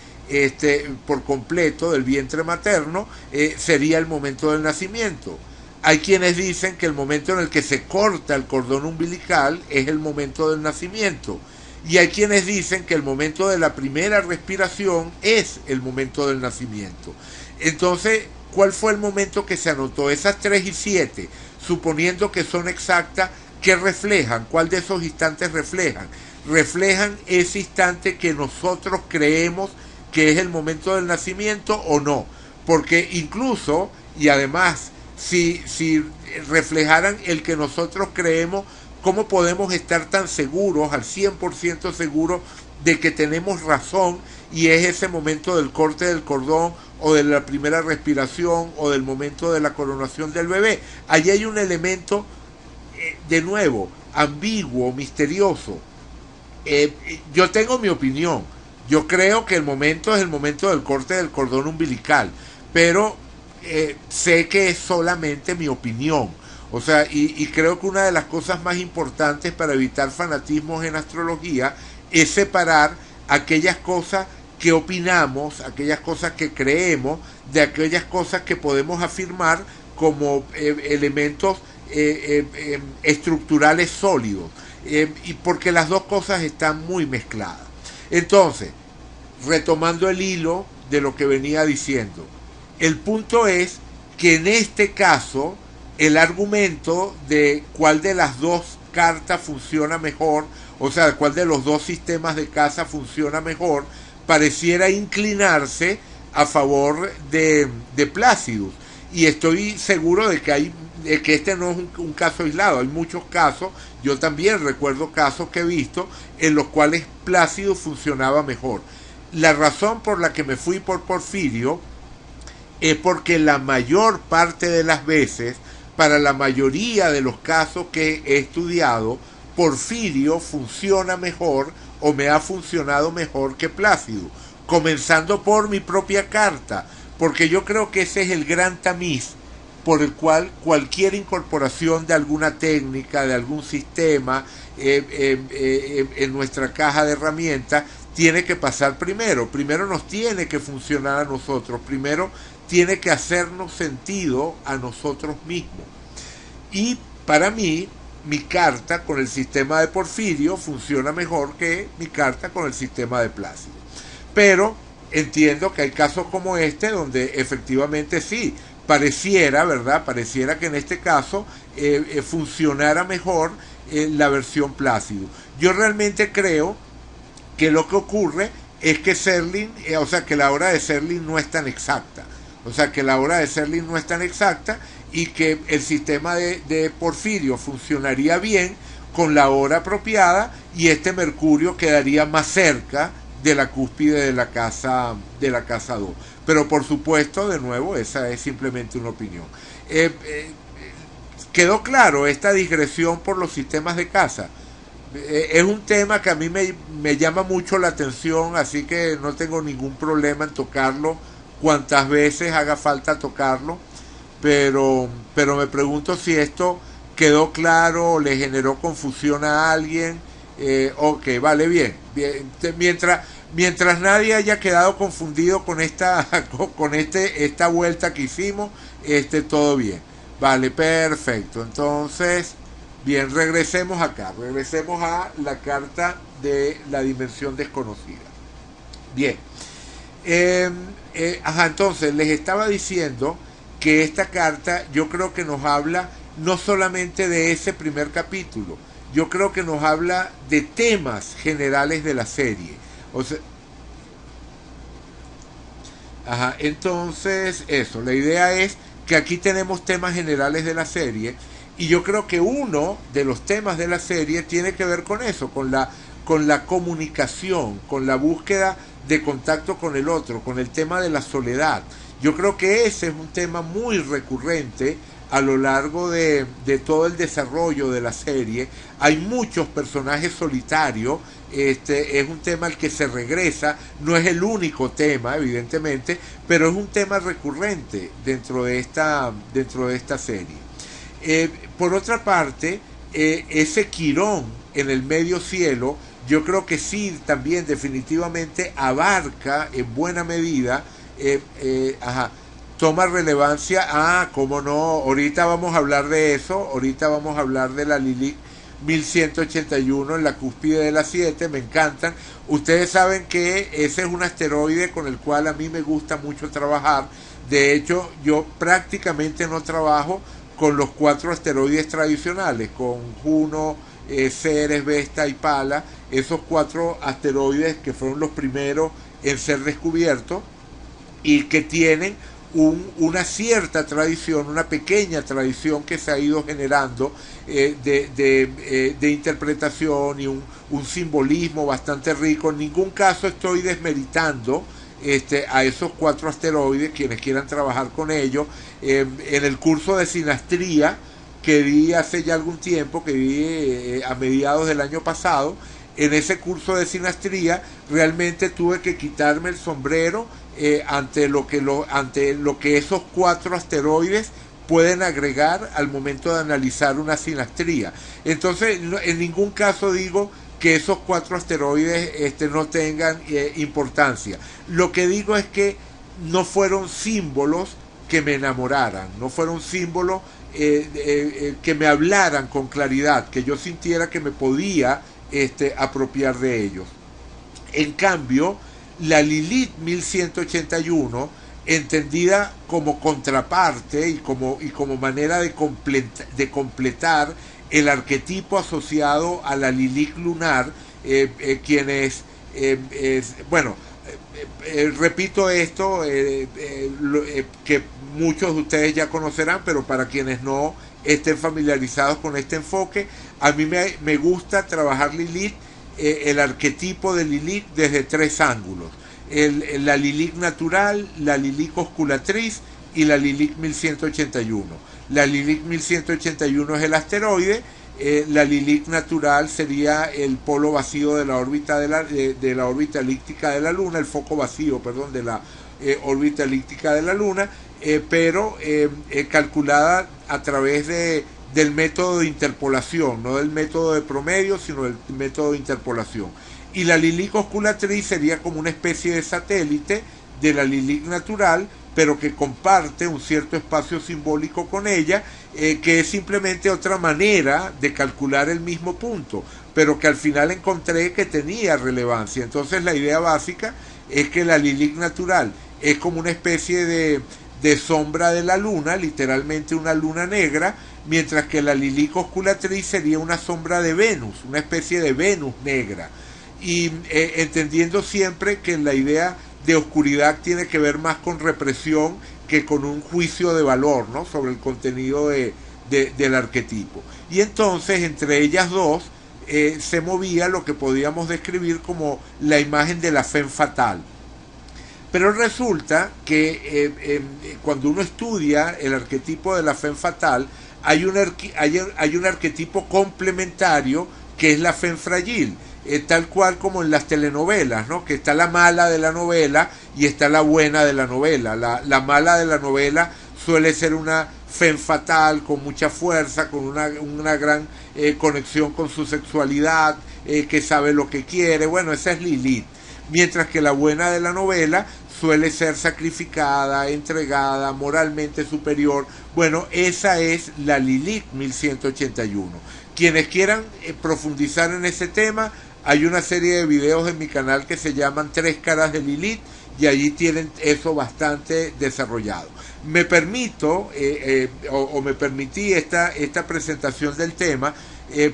por completo del vientre materno sería el momento del nacimiento. Hay quienes dicen que el momento en el que se corta el cordón umbilical es el momento del nacimiento. Y hay quienes dicen que el momento de la primera respiración es el momento del nacimiento. Entonces, ¿cuál fue el momento que se anotó? Esas 3 y 7, suponiendo que son exactas, ¿qué reflejan? ¿Cuál de esos instantes reflejan? ¿Reflejan ese instante que nosotros creemos que es el momento del nacimiento o no? Porque incluso, y además, si reflejaran el que nosotros creemos, ¿cómo podemos estar tan seguros, al 100% seguros, de que tenemos razón y es ese momento del corte del cordón o de la primera respiración o del momento de la coronación del bebé? Allí hay un elemento, de nuevo, ambiguo, misterioso. Yo tengo mi opinión. Yo creo que el momento es el momento del corte del cordón umbilical, pero sé que es solamente mi opinión. O sea, y creo que una de las cosas más importantes para evitar fanatismos en astrología es separar aquellas cosas que opinamos, aquellas cosas que creemos, de aquellas cosas que podemos afirmar como elementos estructurales sólidos, y porque las dos cosas están muy mezcladas. Entonces, retomando el hilo de lo que venía diciendo, el punto es que en este caso el argumento de cuál de las dos cartas funciona mejor, o sea, cuál de los dos sistemas de casa funciona mejor, pareciera inclinarse a favor de Placidus. Y estoy seguro de que este no es un caso aislado. Hay muchos casos, yo también recuerdo casos que he visto en los cuales Placidus funcionaba mejor. La razón por la que me fui por Porfirio es porque la mayor parte de las veces, para la mayoría de los casos que he estudiado, Porfirio funciona mejor o me ha funcionado mejor que Plácido, comenzando por mi propia carta, porque yo creo que ese es el gran tamiz por el cual cualquier incorporación de alguna técnica, de algún sistema en nuestra caja de herramientas tiene que pasar primero. Primero nos tiene que funcionar a nosotros, primero tiene que hacernos sentido a nosotros mismos. Y para mí, mi carta con el sistema de Porfirio funciona mejor que mi carta con el sistema de Plácido. Pero entiendo que hay casos como este donde efectivamente sí, pareciera, ¿verdad? Pareciera que en este caso funcionara mejor la versión Plácido. Yo realmente creo que lo que ocurre es que Serling, o sea, que la hora de Serling no es tan exacta. O sea, que la hora de Serling no es tan exacta y que el sistema de Porfirio funcionaría bien con la hora apropiada y este Mercurio quedaría más cerca de la cúspide de la casa 2. Pero por supuesto, de nuevo, esa es simplemente una opinión. Quedó claro esta digresión por los sistemas de casa. Es un tema que a mí me llama mucho la atención, así que no tengo ningún problema en tocarlo cuantas veces haga falta tocarlo, pero me pregunto si esto quedó claro o le generó confusión a alguien. Ok, vale, bien. Mientras nadie haya quedado confundido con esta vuelta que hicimos, todo bien. Vale, perfecto. Entonces, bien, regresemos acá. Regresemos a la carta de la dimensión desconocida. Bien. Entonces les estaba diciendo que esta carta yo creo que nos habla no solamente de ese primer capítulo, yo creo que nos habla de temas generales de la serie. O sea, ajá, entonces eso, la idea es que aquí tenemos temas generales de la serie y yo creo que uno de los temas de la serie tiene que ver con eso, con la comunicación, con la búsqueda de contacto con el otro, con el tema de la soledad. Yo creo que ese es un tema muy recurrente a lo largo de todo el desarrollo de la serie. Hay muchos personajes solitarios, es un tema al que se regresa, no es el único tema, evidentemente, pero es un tema recurrente dentro de esta serie. Por otra parte, ese Quirón en el medio cielo, yo creo que sí, también definitivamente abarca en buena medida, toma relevancia. Cómo no, ahorita vamos a hablar de eso, ahorita vamos a hablar de la Lilith 1181 en la cúspide de las 7, me encantan. Ustedes saben que ese es un asteroide con el cual a mí me gusta mucho trabajar. De hecho, yo prácticamente no trabajo con los 4 asteroides tradicionales, con Juno, Ceres, Vesta y Pala, esos 4 asteroides que fueron los primeros en ser descubiertos y que tienen una cierta tradición, una pequeña tradición que se ha ido generando de interpretación y un simbolismo bastante rico. En ningún caso estoy desmeritando a esos 4 asteroides, quienes quieran trabajar con ellos. En el curso de sinastría que di hace ya algún tiempo, que di a mediados del año pasado, en ese curso de sinastría realmente tuve que quitarme el sombrero ante lo que esos 4 asteroides pueden agregar al momento de analizar una sinastría. Entonces, en ningún caso digo que esos 4 asteroides no tengan importancia. Lo que digo es que no fueron símbolos que me enamoraran, no fueron símbolos que me hablaran con claridad, que yo sintiera que me podía apropiar de ellos. En cambio, la Lilith 1181, entendida como contraparte y como manera de completar el arquetipo asociado a la Lilith lunar, quienes, repito esto, que muchos de ustedes ya conocerán, pero para quienes no estén familiarizados con este enfoque, a mí me gusta trabajar Lilith, el arquetipo de Lilith desde 3 ángulos. La Lilith natural, la Lilith osculatriz y la Lilith 1181. La Lilith 1181 es el asteroide, la Lilith natural sería el polo vacío de la órbita de la órbita elíptica de la Luna, el foco vacío, perdón, de la órbita elíptica de la Luna, pero calculada a través del método de interpolación, no del método de promedio, sino del método de interpolación. Y la Lilith osculatriz sería como una especie de satélite de la Lilith natural, pero que comparte un cierto espacio simbólico con ella, que es simplemente otra manera de calcular el mismo punto, pero que al final encontré que tenía relevancia. Entonces la idea básica es que la Lilith natural es como una especie de sombra de la luna, literalmente una luna negra, mientras que la Lilith osculatriz sería una sombra de Venus, una especie de Venus negra. Y entendiendo siempre que la idea de oscuridad tiene que ver más con represión que con un juicio de valor, ¿no?, sobre el contenido del arquetipo. Y entonces entre ellas dos se movía lo que podíamos describir como la imagen de la femme fatale. Pero resulta que cuando uno estudia el arquetipo de la femme fatale, hay un arquetipo complementario que es la femme fragile, tal cual como en las telenovelas, ¿no?, que está la mala de la novela y está la buena de la novela. La mala de la novela suele ser una femme fatale con mucha fuerza, con una gran conexión con su sexualidad, que sabe lo que quiere. Bueno, esa es Lilith. Mientras que la buena de la novela suele ser sacrificada, entregada, moralmente superior. Bueno, esa es la Lilith 1181. Quienes quieran profundizar en ese tema, hay una serie de videos en mi canal que se llaman 3 caras de Lilith. y allí tienen eso bastante desarrollado. Me permito o me permití esta presentación del tema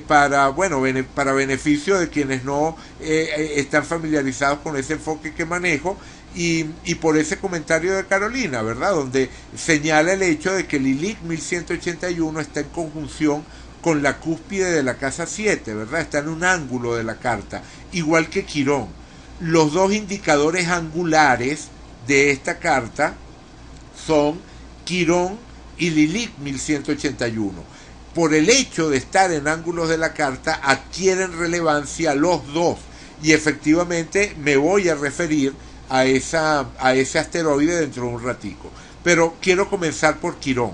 para, bueno, para beneficio de quienes no están familiarizados con ese enfoque que manejo, y por ese comentario de Carolina, ¿verdad? Donde señala el hecho de que Lilith 1181 está en conjunción con la cúspide de la casa 7, ¿verdad? Está en un ángulo de la carta, igual que Quirón. Los dos indicadores angulares de esta carta son Quirón y Lilith 1181. Por el hecho de estar en ángulos de la carta, adquieren relevancia los dos, y efectivamente me voy a referir a ese asteroide dentro de un ratico. Pero quiero comenzar por Quirón.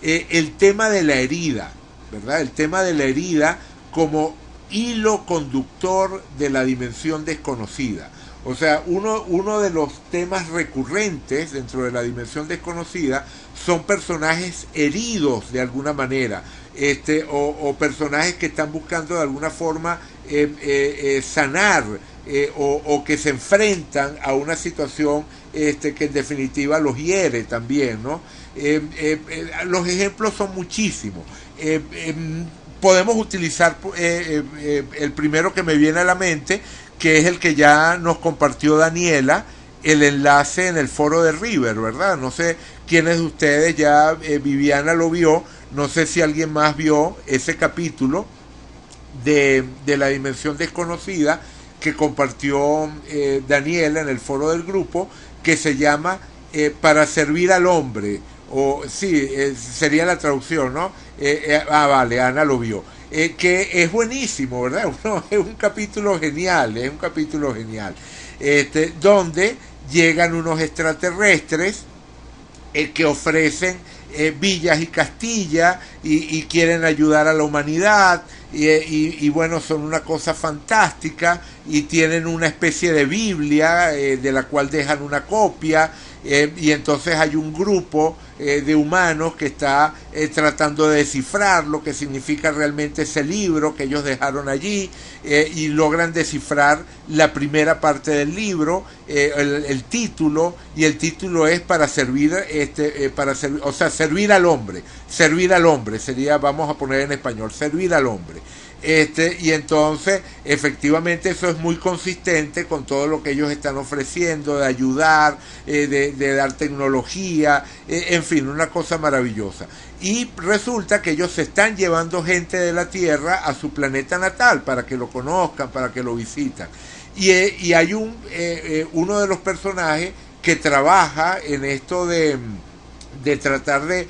El tema de la herida, ¿verdad? El tema de la herida como hilo conductor de la dimensión desconocida. O sea, uno de los temas recurrentes dentro de la dimensión desconocida son personajes heridos de alguna manera, o personajes que están buscando de alguna forma sanar, o que se enfrentan a una situación que en definitiva los hiere también, ¿no? Los ejemplos son muchísimos. Podemos utilizar el primero que me viene a la mente, que es el que ya nos compartió Daniela, el enlace en el foro de River, ¿verdad? No sé quiénes de ustedes ya, Viviana lo vio, no sé si alguien más vio ese capítulo de la dimensión desconocida que compartió Daniela en el foro del grupo, que se llama Para servir al hombre, o sí, sería la traducción, ¿no? Vale, Ana lo vio. Que es buenísimo, ¿verdad? Es un capítulo genial, donde llegan unos extraterrestres que ofrecen villas y castillas y quieren ayudar a la humanidad, y bueno, son una cosa fantástica, y tienen una especie de Biblia de la cual dejan una copia, y entonces hay un grupo de humanos que está tratando de descifrar lo que significa realmente ese libro que ellos dejaron allí, y logran descifrar la primera parte del libro, el título, y el título es para servir, o sea, servir al hombre sería, vamos a poner en español, servir al hombre. Y entonces efectivamente eso es muy consistente con todo lo que ellos están ofreciendo, de ayudar, de dar tecnología, en fin, una cosa maravillosa. Y resulta que ellos se están llevando gente de la Tierra a su planeta natal para que lo conozcan, para que lo visitan. Y hay uno de los personajes que trabaja en esto de tratar de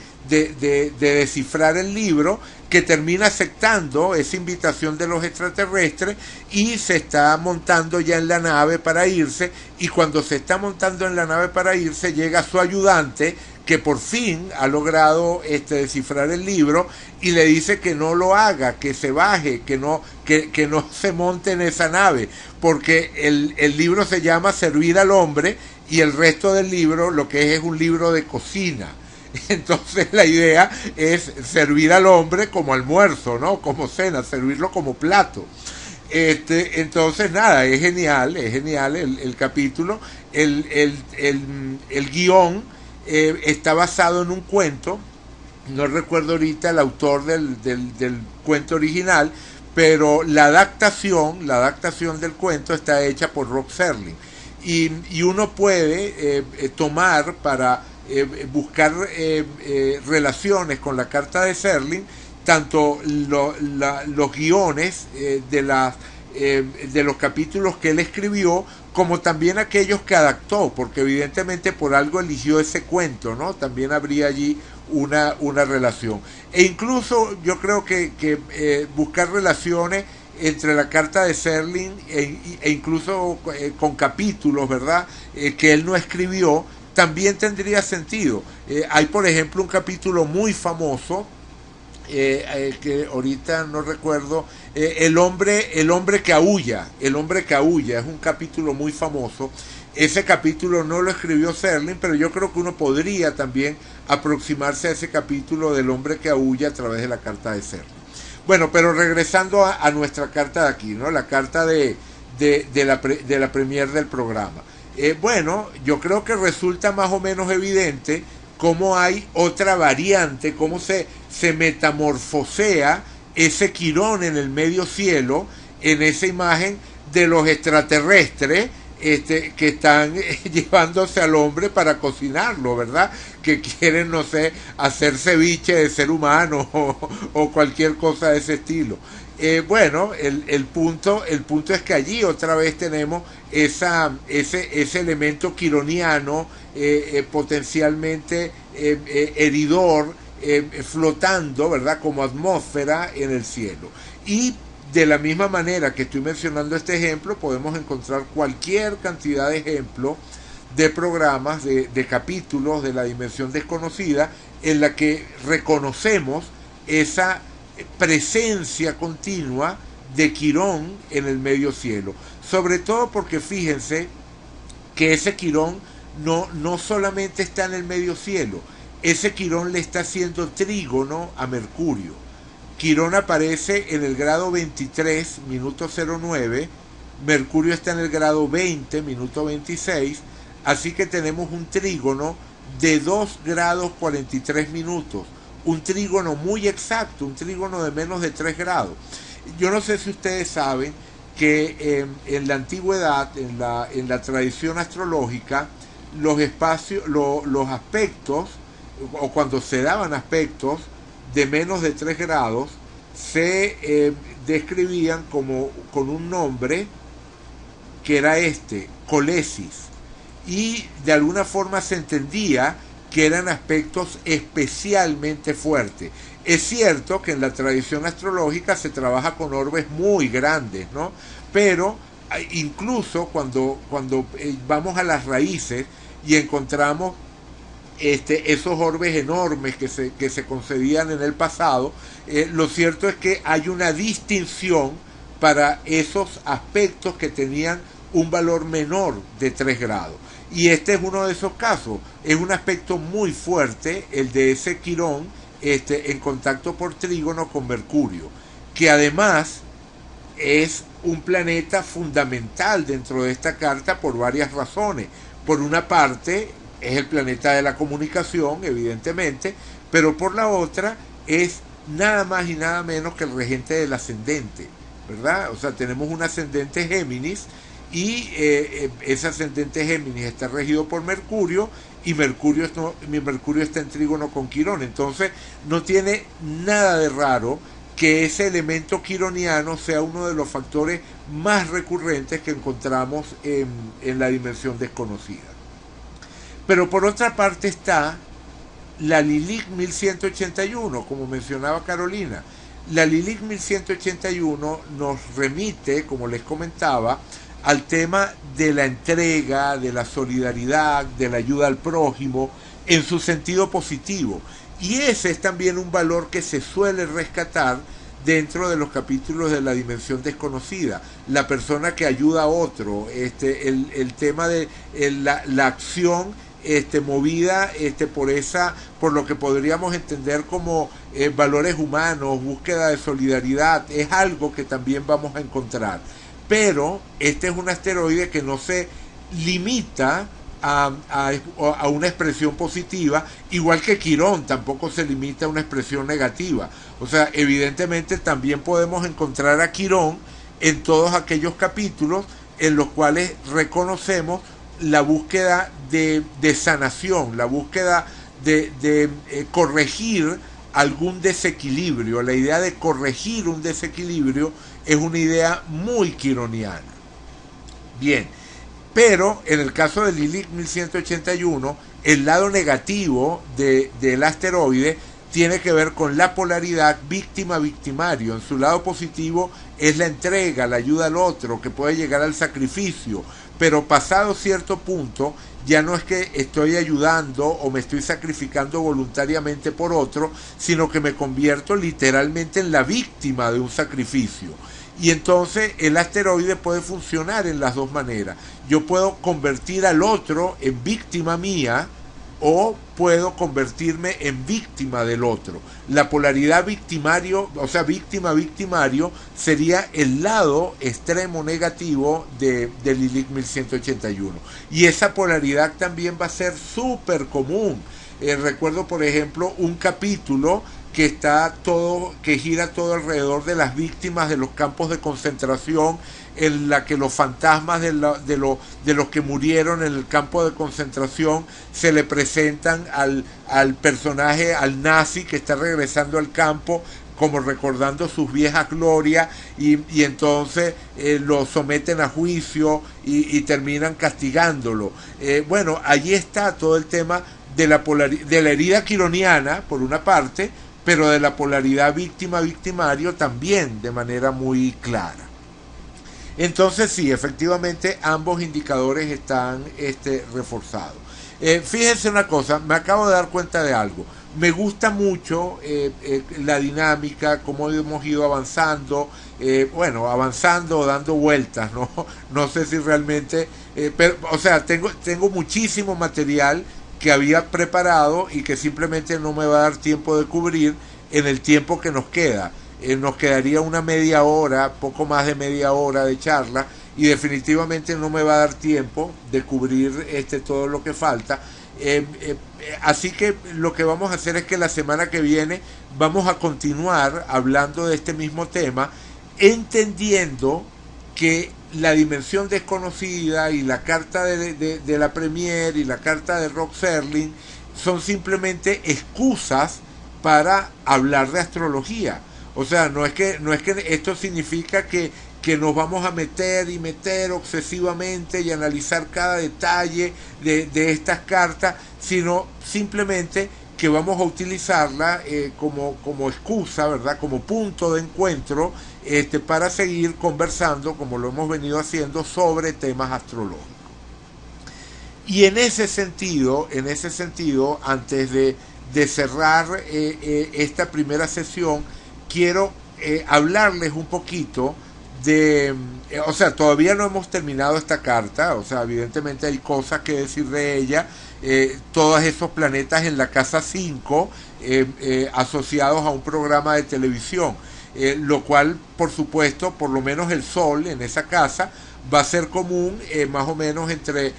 descifrar el libro, que termina aceptando esa invitación de los extraterrestres y se está montando ya en la nave para irse, y cuando se está montando en la nave para irse llega su ayudante, que por fin ha logrado descifrar el libro, y le dice que no lo haga, que se baje, que no se monte en esa nave, porque el libro se llama Servir al Hombre, y el resto del libro lo que es un libro de cocina. Entonces la idea es servir al hombre como almuerzo, ¿no? Como cena, servirlo como plato. Entonces nada, es genial el capítulo. El guión está basado en un cuento, no recuerdo ahorita el autor del cuento original, pero la adaptación del cuento está hecha por Rod Serling, y uno puede tomar para buscar relaciones con la carta de Serling, tanto los guiones de los capítulos que él escribió, como también aquellos que adaptó, porque evidentemente por algo eligió ese cuento, ¿no? También habría allí una relación. E incluso yo creo que buscar relaciones entre la carta de Serling e incluso con capítulos, ¿verdad? Que él no escribió, también tendría sentido. Hay, por ejemplo, un capítulo muy famoso, que ahorita no recuerdo, el hombre que aúlla, es un capítulo muy famoso. Ese capítulo no lo escribió Serling, pero yo creo que uno podría también aproximarse a ese capítulo del hombre que aúlla a través de la carta de Serling. Bueno, pero regresando a nuestra carta de aquí, ¿no? La carta de la premier del programa. Bueno, yo creo que resulta más o menos evidente cómo hay otra variante, cómo se metamorfosea ese Quirón en el medio cielo, en esa imagen de los extraterrestres que están llevándose al hombre para cocinarlo, ¿verdad? Que quieren, no sé, hacer ceviche de ser humano o cualquier cosa de ese estilo. Bueno, el punto es que allí otra vez tenemos ese elemento quironiano, potencialmente heridor, flotando, ¿verdad? Como atmósfera en el cielo. Y de la misma manera que estoy mencionando este ejemplo, podemos encontrar cualquier cantidad de ejemplos de programas, de capítulos de la dimensión desconocida, en la que reconocemos esa presencia continua de Quirón en el medio cielo. Sobre todo porque fíjense que ese Quirón no solamente está en el medio cielo, ese Quirón le está haciendo trígono a Mercurio. Quirón aparece en el grado 23, minuto 09, Mercurio está en el grado 20, minuto 26, así que tenemos un trígono de 2 grados 43 minutos, un trígono muy exacto, un trígono de menos de 3 grados. Yo no sé si ustedes saben que en la antigüedad, en la tradición astrológica, los aspectos, o cuando se daban aspectos de menos de 3 grados, se describían como con un nombre que era colesis, y de alguna forma se entendía que eran aspectos especialmente fuertes. Es cierto que en la tradición astrológica se trabaja con orbes muy grandes, ¿no? Pero incluso cuando vamos a las raíces y encontramos esos orbes enormes que se concedían en el pasado, lo cierto es que hay una distinción para esos aspectos que tenían un valor menor de 3 grados. Y este es uno de esos casos. Es un aspecto muy fuerte el de ese Quirón en contacto por trígono con Mercurio, que además es un planeta fundamental dentro de esta carta por varias razones. Por una parte, es el planeta de la comunicación, evidentemente, pero por la otra es nada más y nada menos que el regente del ascendente, ¿verdad? O sea, tenemos un ascendente Géminis, y ese ascendente Géminis está regido por Mercurio, y Mercurio está en trígono con Quirón. Entonces no tiene nada de raro que ese elemento quironiano sea uno de los factores más recurrentes que encontramos en la dimensión desconocida. Pero por otra parte está la Lilith 1181, como mencionaba Carolina. La Lilith 1181 nos remite, como les comentaba, al tema de la entrega, de la solidaridad, de la ayuda al prójimo, en su sentido positivo. Y ese es también un valor que se suele rescatar dentro de los capítulos de la dimensión desconocida. La persona que ayuda a otro, el tema de la acción movida por lo que podríamos entender como valores humanos, búsqueda de solidaridad, es algo que también vamos a encontrar. Pero este es un asteroide que no se limita a una expresión positiva, igual que Quirón tampoco se limita a una expresión negativa. O sea, evidentemente también podemos encontrar a Quirón en todos aquellos capítulos en los cuales reconocemos la búsqueda de sanación, la búsqueda de corregir algún desequilibrio. La idea de corregir un desequilibrio es una idea muy quironiana. Bien, pero en el caso de Lilith 1181, el lado negativo del asteroide tiene que ver con la polaridad víctima-victimario. En su lado positivo es la entrega, la ayuda al otro, que puede llegar al sacrificio, pero pasado cierto punto ya no es que estoy ayudando o me estoy sacrificando voluntariamente por otro, sino que me convierto literalmente en la víctima de un sacrificio. Y entonces el asteroide puede funcionar en las dos maneras. Yo puedo convertir al otro en víctima mía, o puedo convertirme en víctima del otro. La polaridad victimario, o sea, víctima-victimario, sería el lado extremo negativo de Lilith 1181. Y esa polaridad también va a ser súper común. Recuerdo, por ejemplo, un capítulo que gira todo alrededor de las víctimas de los campos de concentración, en la que los fantasmas de los que murieron en el campo de concentración se le presentan al personaje, al nazi que está regresando al campo, como recordando sus viejas glorias, y entonces lo someten a juicio y terminan castigándolo. Bueno, allí está todo el tema de la herida quironiana, por una parte, pero de la polaridad víctima-victimario también de manera muy clara. Entonces sí, efectivamente ambos indicadores están reforzados. Fíjense una cosa, me acabo de dar cuenta de algo. Me gusta mucho la dinámica, cómo hemos ido avanzando, avanzando o dando vueltas, ¿no? No sé si realmente, pero, o sea, tengo muchísimo material que había preparado y que simplemente no me va a dar tiempo de cubrir en el tiempo que nos queda. Nos quedaría una media hora, poco más de media hora de charla, y definitivamente no me va a dar tiempo de cubrir todo lo que falta. Así que lo que vamos a hacer es que la semana que viene vamos a continuar hablando de este mismo tema, entendiendo que la dimensión desconocida y la carta de la Premier y la carta de Rod Serling son simplemente excusas para hablar de astrología. O sea, no es que esto significa que nos vamos a meter obsesivamente y analizar cada detalle de estas cartas, sino simplemente que vamos a utilizarla como excusa, ¿verdad? Como punto de encuentro para seguir conversando, como lo hemos venido haciendo, sobre temas astrológicos. Y en ese sentido, antes de cerrar esta primera sesión, quiero hablarles un poquito o sea, todavía no hemos terminado esta carta, o sea, evidentemente hay cosas que decir de ella, todos esos planetas en la casa 5 asociados a un programa de televisión, lo cual, por supuesto, por lo menos el Sol en esa casa va a ser común más o menos entre,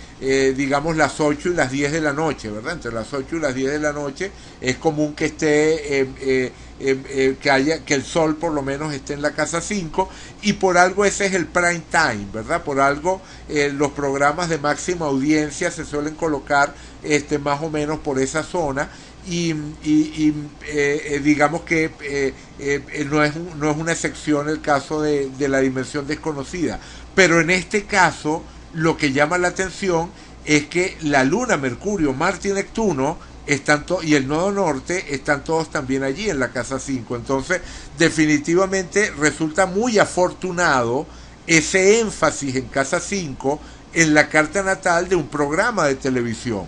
digamos, las 8 y las 10 de la noche, ¿verdad? Entre las 8 y las 10 de la noche es común que esté, que el Sol por lo menos esté en la casa 5, y por algo ese es el prime time, ¿verdad? Por algo los programas de máxima audiencia se suelen colocar más o menos por esa zona, y digamos que no es una excepción el caso de la dimensión desconocida. Pero en este caso, lo que llama la atención es que la Luna, Mercurio, Marte y Neptuno y el nodo norte están todos también allí en la casa 5. Entonces, definitivamente resulta muy afortunado ese énfasis en casa 5 en la carta natal de un programa de televisión.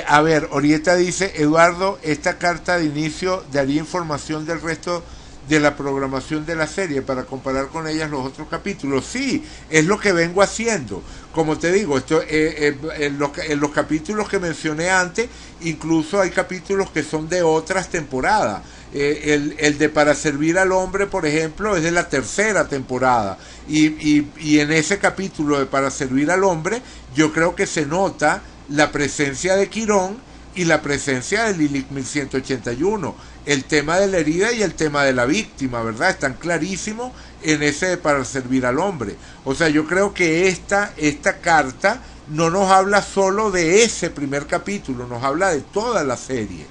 A ver, Orieta dice: Eduardo, esta carta de inicio daría información del resto de la programación de la serie para comparar con ellas los otros capítulos. Sí, es lo que vengo haciendo. Como te digo, en los capítulos que mencioné antes, incluso hay capítulos que son de otras temporadas. El de Para Servir al Hombre, por ejemplo, es de la tercera temporada. Y en ese capítulo de Para Servir al Hombre, yo creo que se nota la presencia de Quirón y la presencia de Lilith 1181. El tema de la herida y el tema de la víctima, ¿verdad? Están clarísimos en ese de Para Servir al Hombre. O sea, yo creo que esta carta no nos habla solo de ese primer capítulo, nos habla de toda la serie.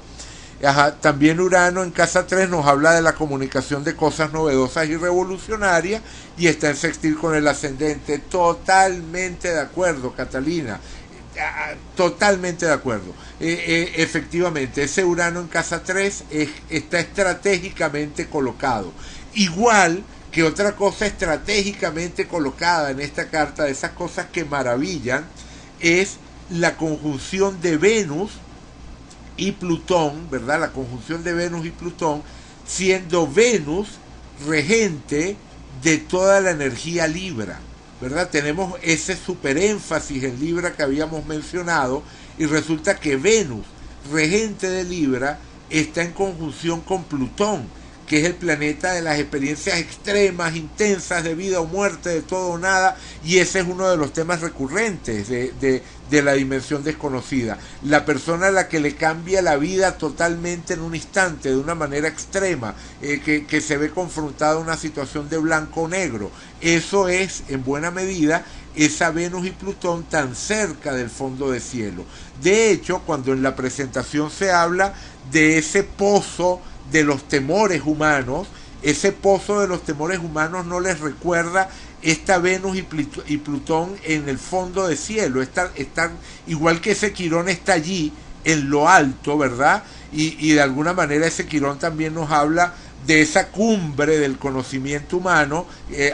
Ajá, también Urano en casa 3 nos habla de la comunicación de cosas novedosas y revolucionarias, y está en sextil con el ascendente. Totalmente de acuerdo, Catalina. Totalmente de acuerdo. Efectivamente, ese Urano en casa 3 está estratégicamente colocado. Igual que otra cosa estratégicamente colocada en esta carta, de esas cosas que maravillan, es la conjunción de Venus y Plutón, ¿verdad? La conjunción de Venus y Plutón, siendo Venus regente de toda la energía Libra. ¿verdad? Tenemos ese superénfasis en Libra que habíamos mencionado y resulta que Venus, regente de Libra, está en conjunción con Plutón, que es el planeta de las experiencias extremas, intensas, de vida o muerte, de todo o nada, y ese es uno de los temas recurrentes de la dimensión desconocida. La persona a la que le cambia la vida totalmente en un instante, de una manera extrema, que se ve confrontada a una situación de blanco o negro. Eso es, en buena medida, esa Venus y Plutón tan cerca del fondo de cielo. De hecho, cuando en la presentación se habla de ese pozo de los temores humanos, ese pozo de los temores humanos no les recuerda esta Venus y Plutón en el fondo del cielo, están igual que ese Quirón está allí en lo alto, ¿verdad? Y de alguna manera ese Quirón también nos habla de esa cumbre del conocimiento humano,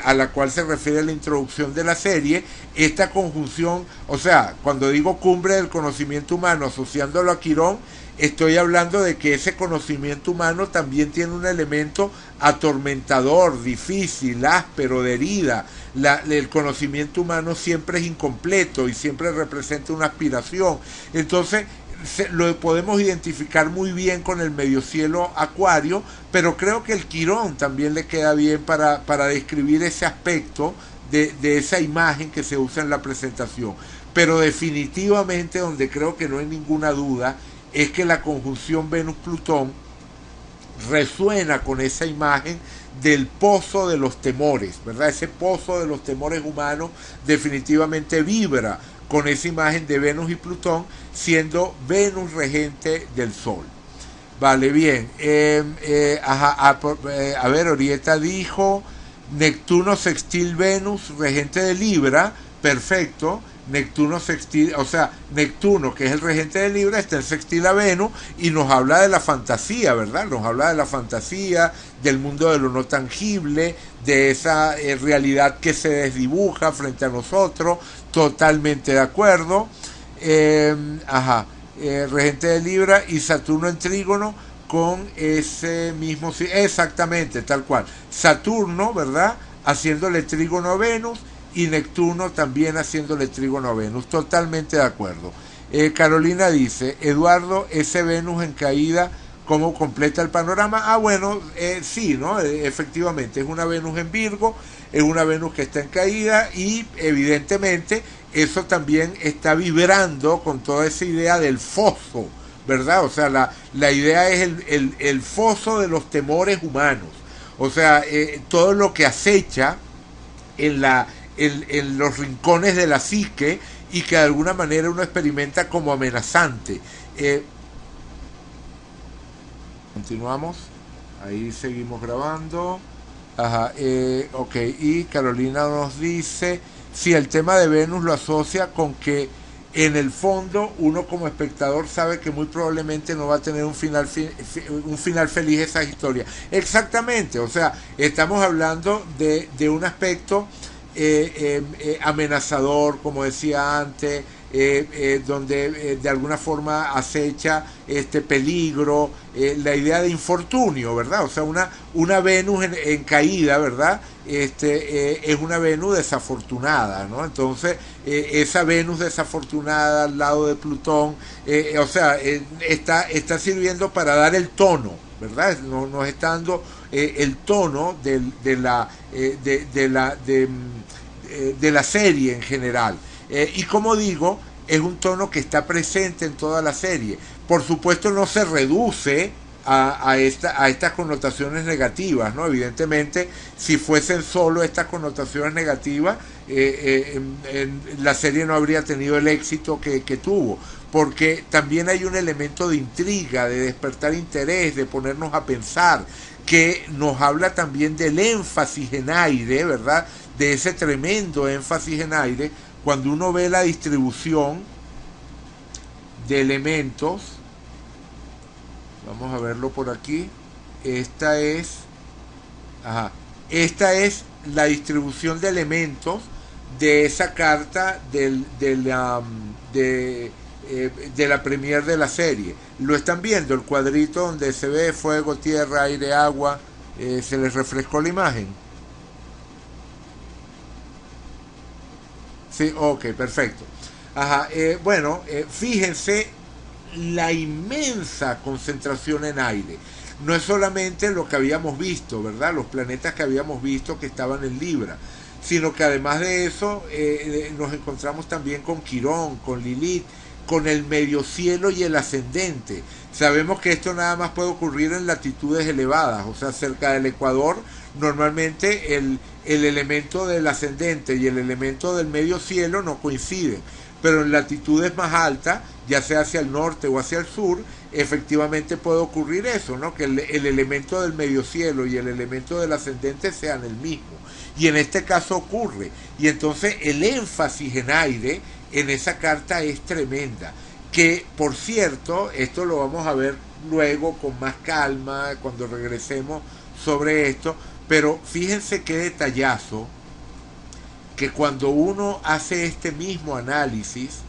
a la cual se refiere la introducción de la serie. Esta conjunción, o sea, cuando digo cumbre del conocimiento humano asociándolo a Quirón, estoy hablando de que ese conocimiento humano también tiene un elemento atormentador, difícil, áspero, de herida. El conocimiento humano siempre es incompleto y siempre representa una aspiración. Entonces, lo podemos identificar muy bien con el mediocielo Acuario, pero creo que el Quirón también le queda bien para describir ese aspecto de esa imagen que se usa en la presentación. Pero definitivamente, donde creo que no hay ninguna duda, es que la conjunción Venus-Plutón resuena con esa imagen del pozo de los temores, ¿verdad? Ese pozo de los temores humanos definitivamente vibra con esa imagen de Venus y Plutón, siendo Venus regente del Sol. Vale, bien. A ver, Orieta dijo Neptuno sextil Venus, regente de Libra, perfecto. Neptuno sextil, o sea, Neptuno, que es el regente de Libra, está en sextil a Venus y nos habla de la fantasía, ¿verdad? Nos habla de la fantasía, del mundo de lo no tangible, de esa realidad que se desdibuja frente a nosotros. Totalmente de acuerdo. Regente de Libra y Saturno en trígono con ese mismo, exactamente, tal cual. Saturno, ¿verdad? Haciéndole trígono a Venus y Neptuno también haciéndole trígono a Venus. Totalmente de acuerdo. Carolina dice, Eduardo, ese Venus en caída, ¿cómo completa el panorama? Ah, bueno, sí, ¿no? Efectivamente, es una Venus en Virgo, es una Venus que está en caída y evidentemente eso también está vibrando con toda esa idea del foso, ¿verdad? O sea, la idea es el foso de los temores humanos. O sea, todo lo que acecha en los rincones de la psique y que de alguna manera uno experimenta como amenazante. Continuamos, ahí seguimos grabando. Ok, y Carolina nos dice, si el tema de Venus lo asocia con que en el fondo uno como espectador sabe que muy probablemente no va a tener un final feliz esa historia. Exactamente, o sea, estamos hablando de un aspecto amenazador, como decía antes, donde de alguna forma acecha este peligro, la idea de infortunio, ¿verdad? O sea, una Venus en caída, ¿verdad? Es una Venus desafortunada, ¿no? Entonces, esa Venus desafortunada al lado de Plutón, o sea, está sirviendo para dar el tono, ¿verdad? Nos está dando el tono de la serie en general. Y como digo, es un tono que está presente en toda la serie. Por supuesto no se reduce a estas connotaciones negativas, ¿no? Evidentemente, si fuesen solo estas connotaciones negativas, la serie no habría tenido el éxito que tuvo, porque también hay un elemento de intriga, de despertar interés, de ponernos a pensar, que nos habla también del énfasis en aire, ¿verdad? De ese tremendo énfasis en aire, cuando uno ve la distribución de elementos. Vamos a verlo por aquí. Esta es la distribución de elementos de esa carta de la premier de la serie. Lo están viendo, el cuadrito donde se ve fuego, tierra, aire, agua. Se les refrescó la imagen. Sí, ok, perfecto. Ajá, bueno, fíjense la inmensa concentración en aire. No es solamente lo que habíamos visto, ¿verdad? Los planetas que habíamos visto que estaban en Libra, sino que además de eso nos encontramos también con Quirón, con Lilith, con el medio cielo y el ascendente. Sabemos que esto nada más puede ocurrir en latitudes elevadas, o sea, cerca del Ecuador, normalmente el elemento del ascendente y el elemento del medio cielo no coinciden, pero en latitudes más altas, ya sea hacia el norte o hacia el sur, efectivamente puede ocurrir eso, ¿no? Que el elemento del medio cielo y el elemento del ascendente sean el mismo. Y en este caso ocurre. Y entonces el énfasis en aire en esa carta es tremenda. Que, por cierto, esto lo vamos a ver luego con más calma cuando regresemos sobre esto, pero fíjense qué detallazo que cuando uno hace este mismo análisis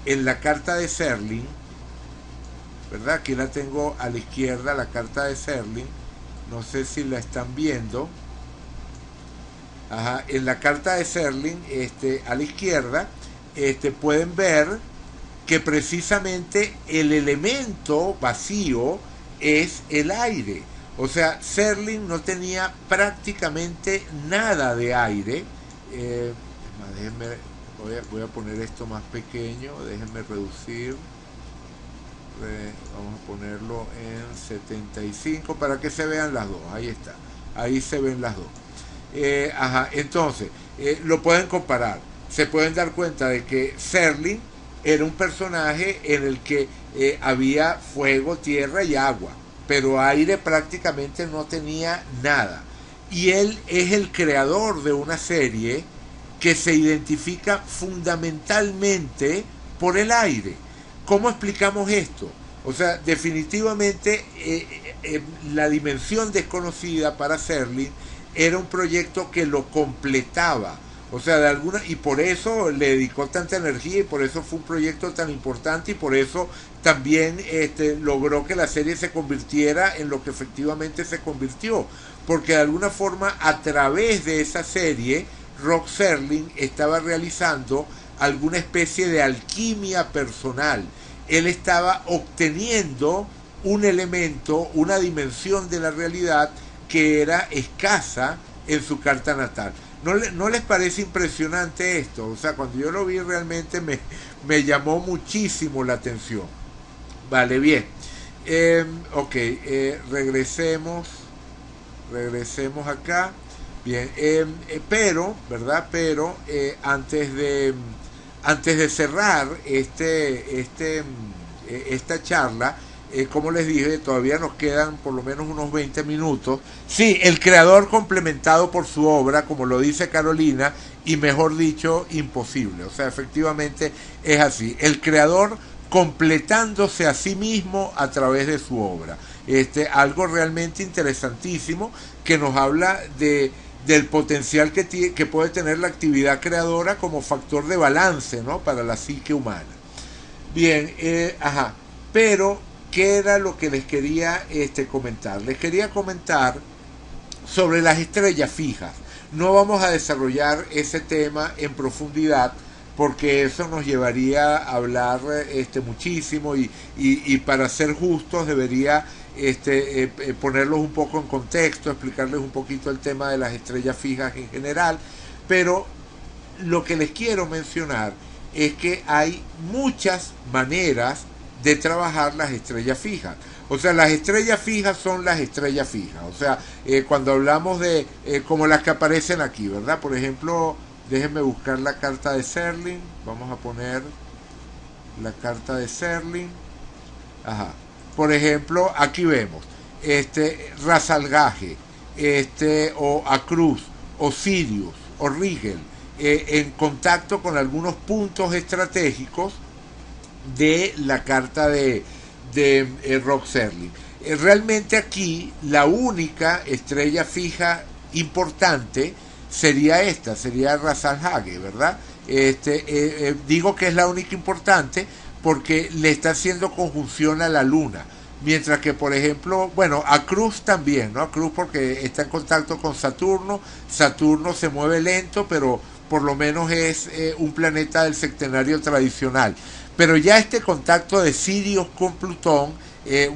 en la carta de Serling, ¿verdad? Aquí la tengo a la izquierda, la carta de Serling, no sé si la están viendo. Ajá, en la carta de Serling, a la izquierda, pueden ver que precisamente el elemento vacío es el aire. O sea, Serling no tenía prácticamente nada de aire. Déjenme, voy a poner esto más pequeño, déjenme reducir. Vamos a ponerlo en 75 para que se vean las dos. Ahí está, ahí se ven las dos. Ajá, entonces, lo pueden comparar. Se pueden dar cuenta de que Serling era un personaje en el que había fuego, tierra y agua, pero aire prácticamente no tenía nada. Y él es el creador de una serie que se identifica fundamentalmente por el aire. ¿Cómo explicamos esto? O sea, definitivamente la dimensión desconocida para Serling era un proyecto que lo completaba. O sea, de alguna, y por eso le dedicó tanta energía y por eso fue un proyecto tan importante y por eso también logró que la serie se convirtiera en lo que efectivamente se convirtió. Porque de alguna forma, a través de esa serie, Rod Serling estaba realizando alguna especie de alquimia personal. Él estaba obteniendo un elemento, una dimensión de la realidad que era escasa en su carta natal. ¿No les parece impresionante esto? O sea, cuando yo lo vi realmente me llamó muchísimo la atención. Vale, bien. Ok, regresemos acá. Bien, pero, ¿verdad? Pero antes de cerrar esta charla, como les dije, todavía nos quedan por lo menos unos 20 minutos. Sí, el creador complementado por su obra, como lo dice Carolina, y mejor dicho, imposible. O sea, efectivamente es así. El creador completándose a sí mismo a través de su obra. Algo realmente interesantísimo que nos habla del potencial que puede tener la actividad creadora como factor de balance, ¿no? Para la psique humana. Bien, ajá. Pero ¿qué era lo que les quería comentar? Les quería comentar sobre las estrellas fijas. No vamos a desarrollar ese tema en profundidad porque eso nos llevaría a hablar muchísimo y para ser justos debería ponerlos un poco en contexto, explicarles un poquito el tema de las estrellas fijas en general, pero lo que les quiero mencionar es que hay muchas maneras de trabajar las estrellas fijas. O sea, las estrellas fijas son las estrellas fijas. O sea, cuando hablamos de como las que aparecen aquí, ¿verdad? Por ejemplo, déjenme buscar la carta de Serling. Vamos a poner la carta de Serling. Ajá. Por ejemplo, aquí vemos Rasalgaje, o Acruz, o Sirius, o Rigel, en contacto con algunos puntos estratégicos de la carta de Rod Serling. Realmente aquí la única estrella fija importante sería Rasalhague, ¿verdad? Digo que es la única importante porque le está haciendo conjunción a la luna. Mientras que, por ejemplo, bueno, a Cruz también, ¿no? A Cruz porque está en contacto con Saturno. Saturno se mueve lento, pero por lo menos es un planeta del sectenario tradicional. Pero ya este contacto de Sirius con Plutón,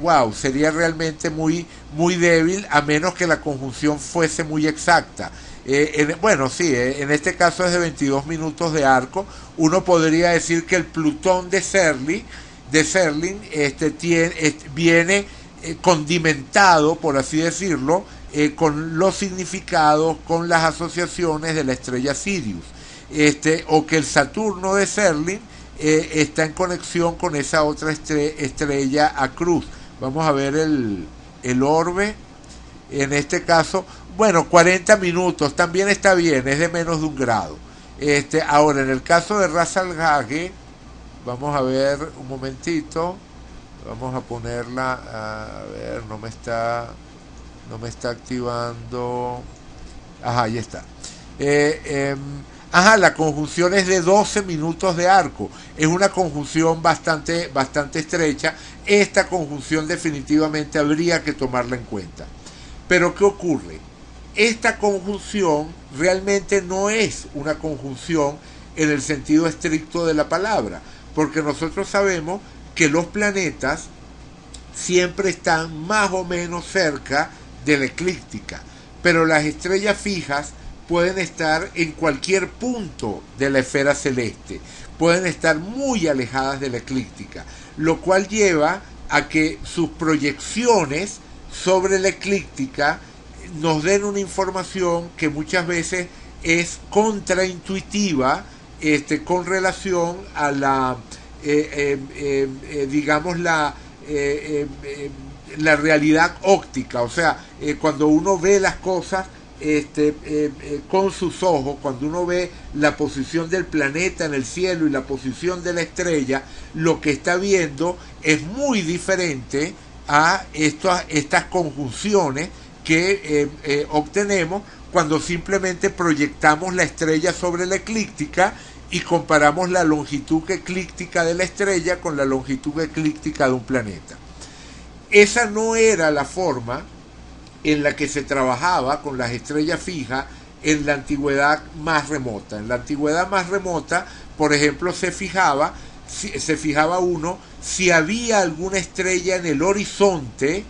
wow, sería realmente muy, muy débil, a menos que la conjunción fuese muy exacta. Bueno, sí, en este caso es de 22 minutos de arco. Uno podría decir que el Plutón de Serling, viene condimentado, por así decirlo, con los significados, con las asociaciones de la estrella Sirius. O que el Saturno de Serling está en conexión con esa otra estrella a cruz. Vamos a ver el orbe. En este caso, bueno, 40 minutos, también está bien, es de menos de 1 grado. Ahora, en el caso de Ras Al Ghaghi, vamos a ver un momentito, vamos a ponerla, a ver, no me está activando. Ajá, ahí está. La conjunción es de 12 minutos de arco. Es una conjunción bastante estrecha. Esta conjunción definitivamente habría que tomarla en cuenta. Pero ¿qué ocurre? Esta conjunción realmente no es una conjunción en el sentido estricto de la palabra, porque nosotros sabemos que los planetas siempre están más o menos cerca de la eclíptica, pero las estrellas fijas pueden estar en cualquier punto de la esfera celeste, pueden estar muy alejadas de la eclíptica, lo cual lleva a que sus proyecciones sobre la eclíptica nos den una información que muchas veces es contraintuitiva con relación a la digamos la realidad óptica. O sea, cuando uno ve las cosas con sus ojos, cuando uno ve la posición del planeta en el cielo y la posición de la estrella, lo que está viendo es muy diferente a estas conjunciones que obtenemos cuando simplemente proyectamos la estrella sobre la eclíptica y comparamos la longitud eclíptica de la estrella con la longitud eclíptica de un planeta. Esa no era la forma en la que se trabajaba con las estrellas fijas en la antigüedad más remota. En la antigüedad más remota, por ejemplo, se fijaba uno si había alguna estrella en el horizonte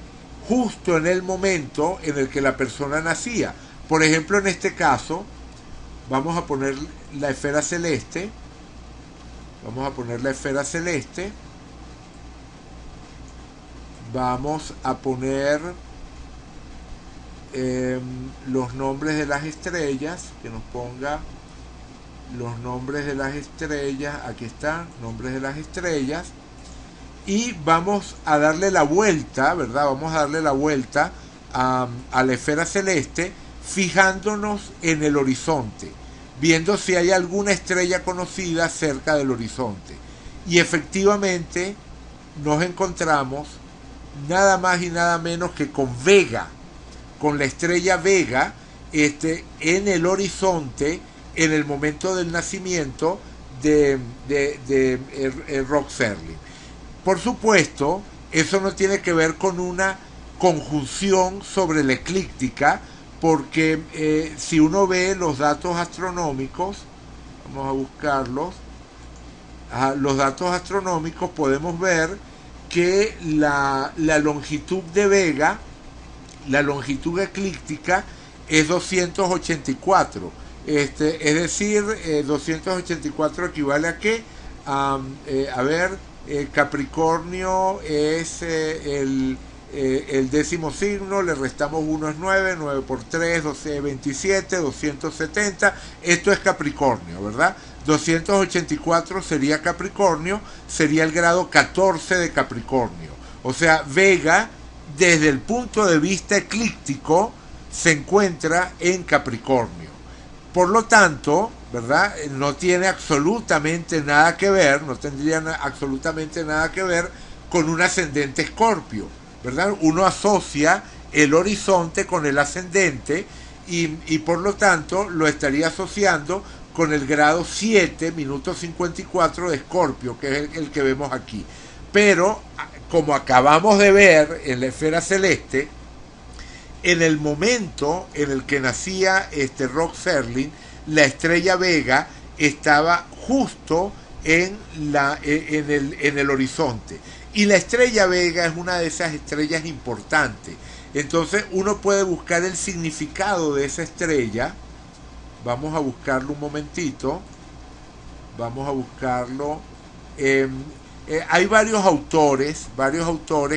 justo en el momento en el que la persona nacía. Por ejemplo, en este caso, vamos a poner la esfera celeste. Vamos a poner la esfera celeste. Vamos a poner los nombres de las estrellas. Que nos ponga los nombres de las estrellas. Aquí están, nombres de las estrellas. Y vamos a darle la vuelta, ¿verdad? Vamos a darle la vuelta a la esfera celeste, fijándonos en el horizonte, viendo si hay alguna estrella conocida cerca del horizonte. Y efectivamente nos encontramos nada más y nada menos que con Vega, con la estrella Vega en el horizonte en el momento del nacimiento de Rod Serling. Por supuesto, eso no tiene que ver con una conjunción sobre la eclíptica, porque si uno ve los datos astronómicos, vamos a buscarlos, los datos astronómicos podemos ver que la longitud de Vega, la longitud eclíptica es 284, es decir, 284 equivale a ¿qué? A ver, Capricornio es el décimo signo, le restamos 1 es 9, 9 por 3, 12, 27, 270, esto es Capricornio, ¿verdad? 284 sería Capricornio, sería el grado 14 de Capricornio. O sea, Vega, desde el punto de vista eclíptico, se encuentra en Capricornio. Por lo tanto, ¿verdad? No tiene absolutamente nada que ver, no tendría absolutamente nada que ver con un ascendente Escorpio, ¿verdad? Uno asocia el horizonte con el ascendente y por lo tanto lo estaría asociando con el grado 7, minuto 54 de Escorpio, que es el que vemos aquí. Pero, como acabamos de ver en la esfera celeste, en el momento en el que nacía Rod Serling, la estrella Vega estaba justo en el horizonte. Y la estrella Vega es una de esas estrellas importantes. Entonces uno puede buscar el significado de esa estrella. Vamos a buscarlo un momentito. Vamos a buscarlo. Hay varios autores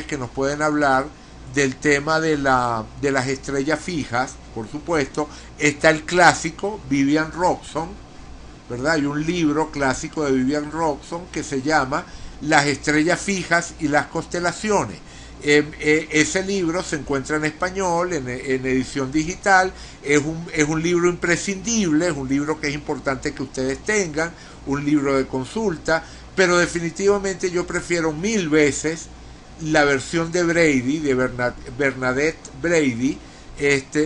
que nos pueden hablar del tema de las estrellas fijas, por supuesto. Está el clásico Vivian Robson, ¿verdad? Hay un libro clásico de Vivian Robson que se llama Las estrellas fijas y las constelaciones. Ese libro se encuentra en español, en edición digital. Es un libro imprescindible, es un libro que es importante que ustedes tengan, un libro de consulta, pero definitivamente yo prefiero 1000 veces la versión de Brady, de Bernadette Brady,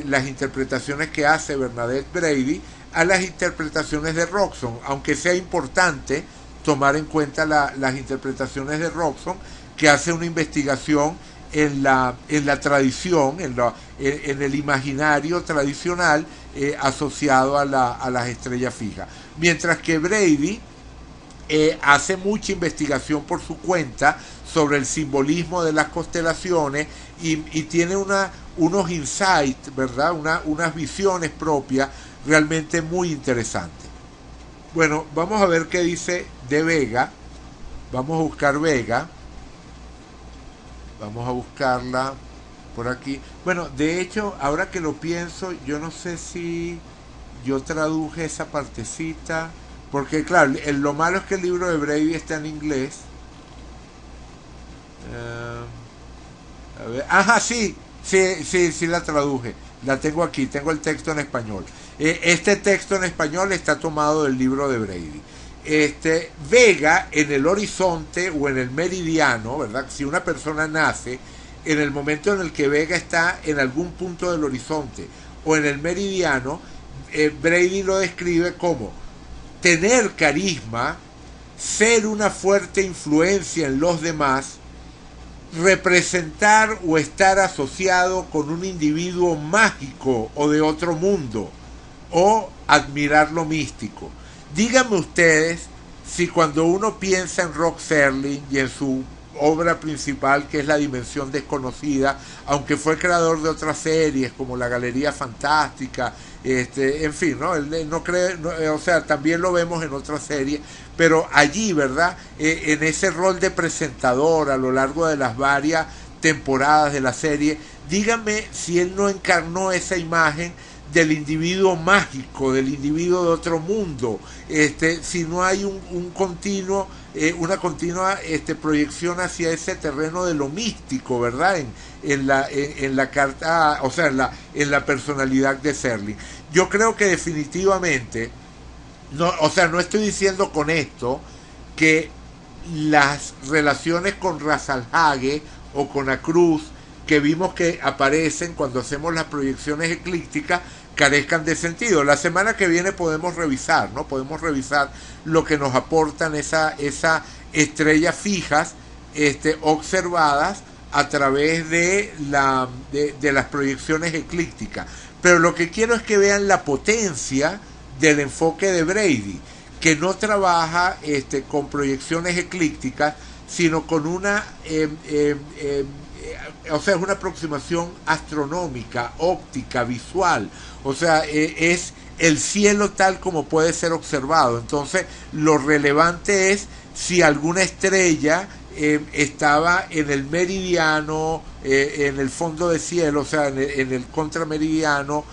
las interpretaciones que hace Bernadette Brady, a las interpretaciones de Robson, aunque sea importante tomar en cuenta las interpretaciones de Robson, que hace una investigación en la tradición, en el imaginario tradicional asociado a las estrellas fijas. Mientras que Brady hace mucha investigación por su cuenta sobre el simbolismo de las constelaciones y tiene unos insights, ¿verdad? Unas visiones propias realmente muy interesantes. Bueno, vamos a ver qué dice de Vega. Vamos a buscar Vega. Vamos a buscarla por aquí. Bueno, de hecho, ahora que lo pienso, yo no sé si yo traduje esa partecita, porque claro, lo malo es que el libro de Brady está en inglés. A ver, ajá, sí la traduje. La tengo aquí, tengo el texto en español. Este texto en español está tomado del libro de Brady. Vega en el horizonte o en el meridiano, ¿verdad? Si una persona nace en el momento en el que Vega está en algún punto del horizonte o en el meridiano, Brady lo describe como tener carisma, ser una fuerte influencia en los demás, representar o estar asociado con un individuo mágico o de otro mundo, o admirar lo místico. Díganme ustedes si cuando uno piensa en Rod Serling y en su obra principal, que es La Dimensión Desconocida, aunque fue creador de otras series como La Galería Fantástica, en fin, ¿no? Él no cree, no, o sea, también lo vemos en otras series, pero allí, ¿verdad? En ese rol de presentador a lo largo de las varias temporadas de la serie, díganme si él no encarnó esa imagen del individuo mágico, del individuo de otro mundo, si no hay un continuo, una continua proyección hacia ese terreno de lo místico, ¿verdad? En la carta, o sea, en la personalidad de Serling. Yo creo que definitivamente, no, o sea, no estoy diciendo con esto que las relaciones con Ras Al Hage o con Acruz, que vimos que aparecen cuando hacemos las proyecciones eclípticas, carezcan de sentido. La semana que viene podemos revisar, ¿no? Podemos revisar lo que nos aportan esas estrellas fijas observadas a través de las proyecciones eclípticas. Pero lo que quiero es que vean la potencia del enfoque de Brady, que no trabaja con proyecciones eclípticas, sino con una o sea, es una aproximación astronómica, óptica, visual. O sea, es el cielo tal como puede ser observado. Entonces, lo relevante es si alguna estrella estaba en el meridiano, en el fondo de cielo, o sea, en el contrameridiano,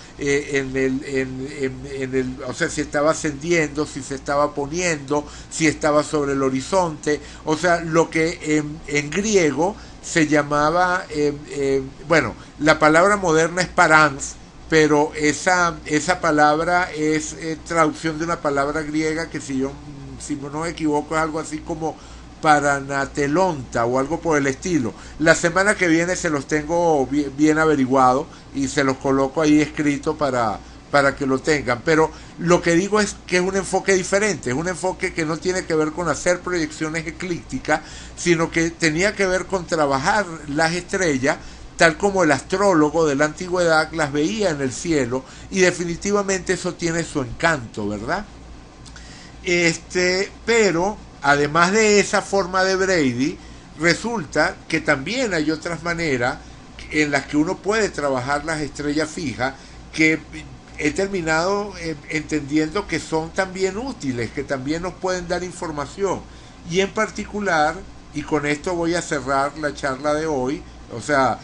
o sea, si estaba ascendiendo, si se estaba poniendo, si estaba sobre el horizonte. O sea, lo que en griego se llamaba, bueno, la palabra moderna es parans, pero esa palabra es traducción de una palabra griega que si no me equivoco es algo así como paranatelonta o algo por el estilo. La semana que viene se los tengo bien averiguado y se los coloco ahí escrito para que lo tengan, pero lo que digo es que es un enfoque diferente, es un enfoque que no tiene que ver con hacer proyecciones eclípticas, sino que tenía que ver con trabajar las estrellas tal como el astrólogo de la antigüedad las veía en el cielo, y definitivamente eso tiene su encanto, ¿verdad? Pero además de esa forma de Brady, resulta que también hay otras maneras en las que uno puede trabajar las estrellas fijas, que he terminado entendiendo que son también útiles, que también nos pueden dar información. Y en particular, y con esto voy a cerrar la charla de hoy, o sea,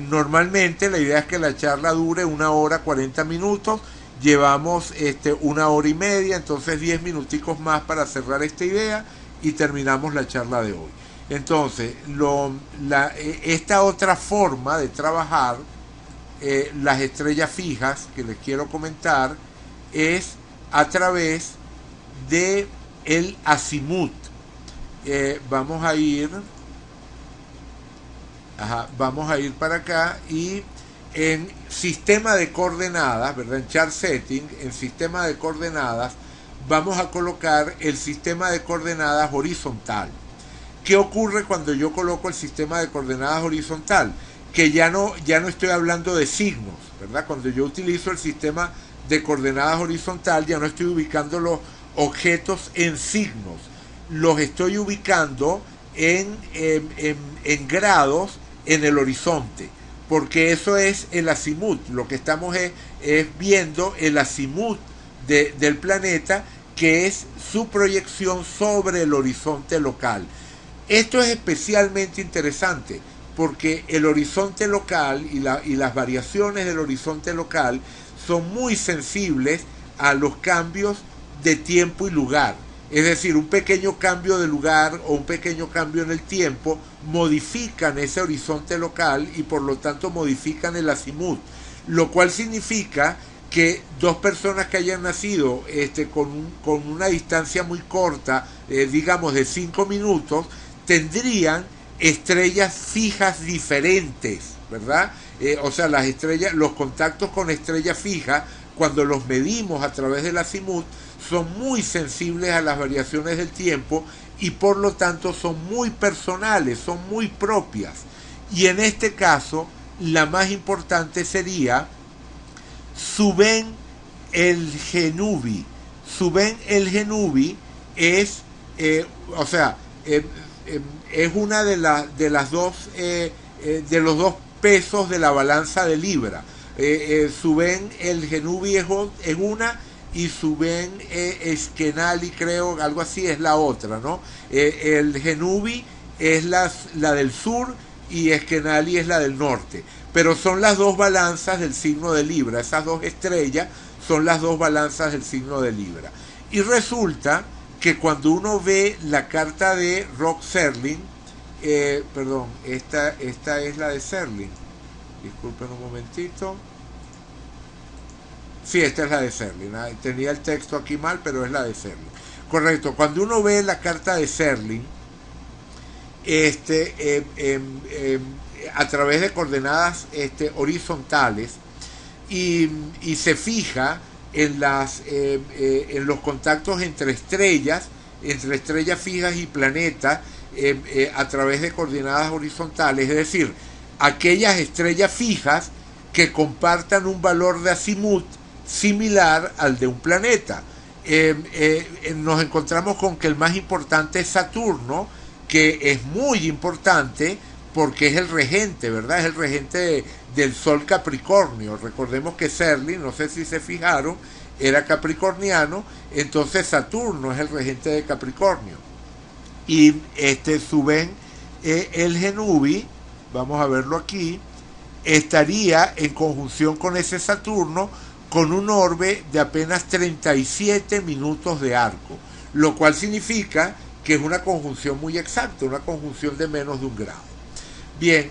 normalmente la idea es que la charla dure 1 hora 40 minutos, llevamos 1 hora y media, entonces 10 minuticos más para cerrar esta idea y terminamos la charla de hoy. Entonces, esta otra forma de trabajar las estrellas fijas que les quiero comentar es a través de el azimut. Vamos a ir para acá, y en sistema de coordenadas, ¿verdad? En chart setting, en sistema de coordenadas, vamos a colocar el sistema de coordenadas horizontal. ¿Qué ocurre cuando yo coloco el sistema de coordenadas horizontal? Que ya no estoy hablando de signos, ¿verdad? Cuando yo utilizo el sistema de coordenadas horizontal, ya no estoy ubicando los objetos en signos, los estoy ubicando en grados en el horizonte, porque eso es el azimut. Lo que estamos es viendo el azimut del planeta, que es su proyección sobre el horizonte local. Esto es especialmente interesante porque el horizonte local y las variaciones del horizonte local son muy sensibles a los cambios de tiempo y lugar. Es decir, un pequeño cambio de lugar o un pequeño cambio en el tiempo modifican ese horizonte local y por lo tanto modifican el azimut, lo cual significa que dos personas que hayan nacido con una distancia muy corta, digamos de 5 minutos, tendrían estrellas fijas diferentes, ¿verdad? O sea, las estrellas, los contactos con estrellas fijas, cuando los medimos a través del azimut, son muy sensibles a las variaciones del tiempo y por lo tanto son muy personales, son muy propias. Y en este caso, la más importante sería Suben el Genubi. Suben el Genubi es, es una de las dos de los dos pesos de la balanza de Libra. Suben el Genubi es una, y Suben Eskenali, creo, algo así, es la otra, ¿no? El Genubi es la del sur y Eskenali es la del norte, pero son las dos balanzas del signo de Libra. Esas dos estrellas son las dos balanzas del signo de Libra. Y resulta que cuando uno ve la carta de Rod Serling, perdón, esta es la de Serling, disculpen un momentito. Sí, esta es la de Serling. Tenía el texto aquí mal, pero es la de Serling. Correcto. Cuando uno ve la carta de Serling, a través de coordenadas horizontales, y se fija en los contactos entre estrellas fijas y planetas, a través de coordenadas horizontales, es decir, aquellas estrellas fijas que compartan un valor de azimut similar al de un planeta. Nos encontramos con que el más importante es Saturno, que es muy importante porque es el regente, ¿verdad? Es el regente del Sol Capricornio. Recordemos que Serling, no sé si se fijaron, era capricorniano, entonces Saturno es el regente de Capricornio. Y Suben el Genubi, vamos a verlo aquí, estaría en conjunción con ese Saturno con un orbe de apenas 37 minutos de arco, lo cual significa que es una conjunción muy exacta, una conjunción de menos de 1 grado. Bien,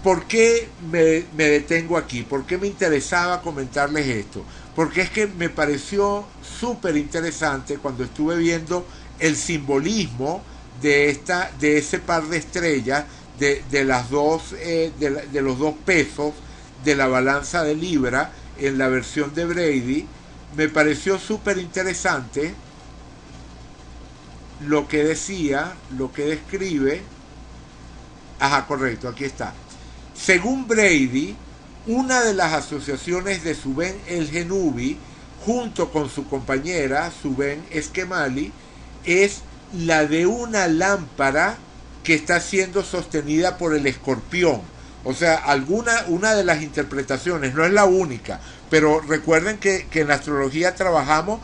¿por qué me detengo aquí? ¿Por qué me interesaba comentarles esto? Porque es que me pareció súper interesante cuando estuve viendo el simbolismo de ese par de estrellas, de los dos pesos de la balanza de Libra en la versión de Brady. Me pareció súper interesante lo que decía, lo que describe. Ajá, correcto, aquí está. Según Brady, una de las asociaciones de Suben el Genubi, junto con su compañera Suben Esquemali, es la de una lámpara que está siendo sostenida por el escorpión. O sea, una de las interpretaciones, no es la única, pero recuerden que en la astrología trabajamos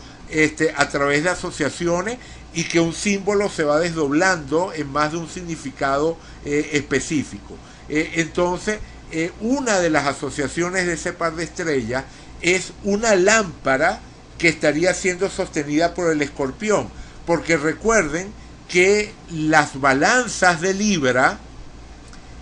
a través de asociaciones y que un símbolo se va desdoblando en más de un significado específico. Entonces, una de las asociaciones de ese par de estrellas es una lámpara que estaría siendo sostenida por el escorpión, porque recuerden que las balanzas de Libra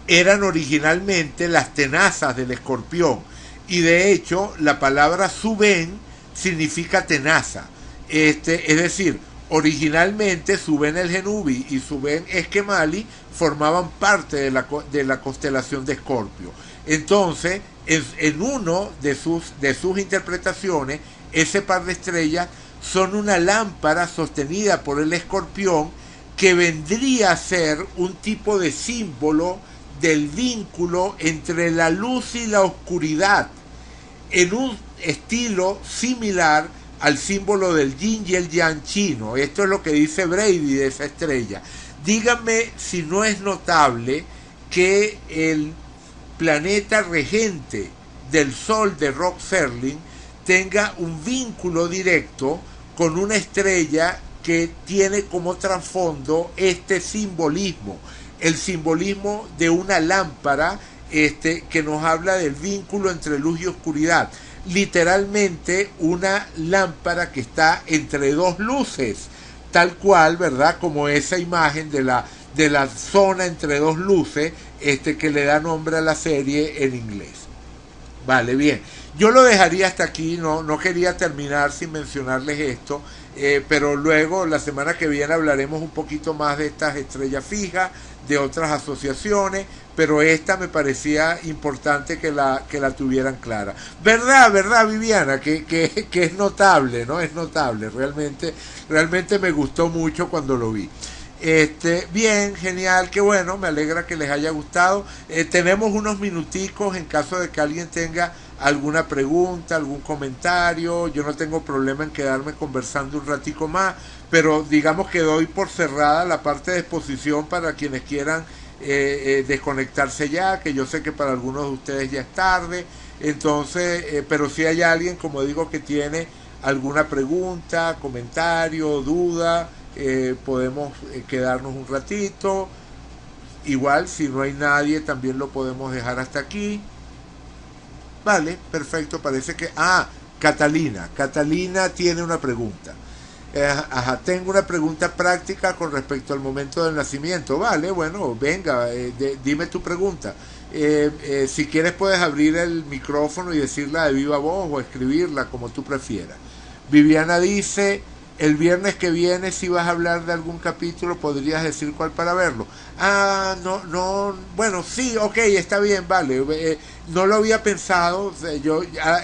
eran originalmente las tenazas del escorpión, y de hecho la palabra Suben significa tenaza. Es decir, originalmente Suben el Genubi y Suben Esquemali formaban parte de la constelación de Escorpio. Entonces, en uno de sus interpretaciones, ese par de estrellas son una lámpara sostenida por el escorpión, que vendría a ser un tipo de símbolo del vínculo entre la luz y la oscuridad, en un estilo similar al símbolo del yin y el yang chino. Esto es lo que dice Brady de esa estrella. Díganme si no es notable que el planeta regente del Sol de Rod Serling tenga un vínculo directo con una estrella que tiene como trasfondo este simbolismo, el simbolismo de una lámpara que nos habla del vínculo entre luz y oscuridad. Literalmente una lámpara que está entre dos luces, tal cual, ¿verdad? Como esa imagen de la zona entre dos luces que le da nombre a la serie en inglés. Vale, bien. Yo lo dejaría hasta aquí, no quería terminar sin mencionarles esto, pero luego la semana que viene hablaremos un poquito más de estas estrellas fijas, de otras asociaciones, pero esta me parecía importante que la tuvieran clara. ¿Verdad, Viviana? Que es notable, ¿no? Es notable, realmente me gustó mucho cuando lo vi. Bien, genial, qué bueno, me alegra que les haya gustado. Tenemos unos minuticos en caso de que alguien tenga alguna pregunta, algún comentario. Yo no tengo problema en quedarme conversando un ratico más, pero digamos que doy por cerrada la parte de exposición para quienes quieran desconectarse ya, que yo sé que para algunos de ustedes ya es tarde. Entonces, pero si hay alguien, como digo, que tiene alguna pregunta, comentario, duda, podemos quedarnos un ratito. Igual, si no hay nadie, también lo podemos dejar hasta aquí. Vale, perfecto, parece que... Catalina tiene una pregunta. Tengo una pregunta práctica con respecto al momento del nacimiento. Vale, bueno, venga, dime tu pregunta. Si quieres puedes abrir el micrófono y decirla de viva voz o escribirla como tú prefieras. Viviana dice, el viernes que viene, si vas a hablar de algún capítulo, ¿podrías decir cuál para verlo? No, bueno, sí, ok, está bien, vale. No lo había pensado. O sea,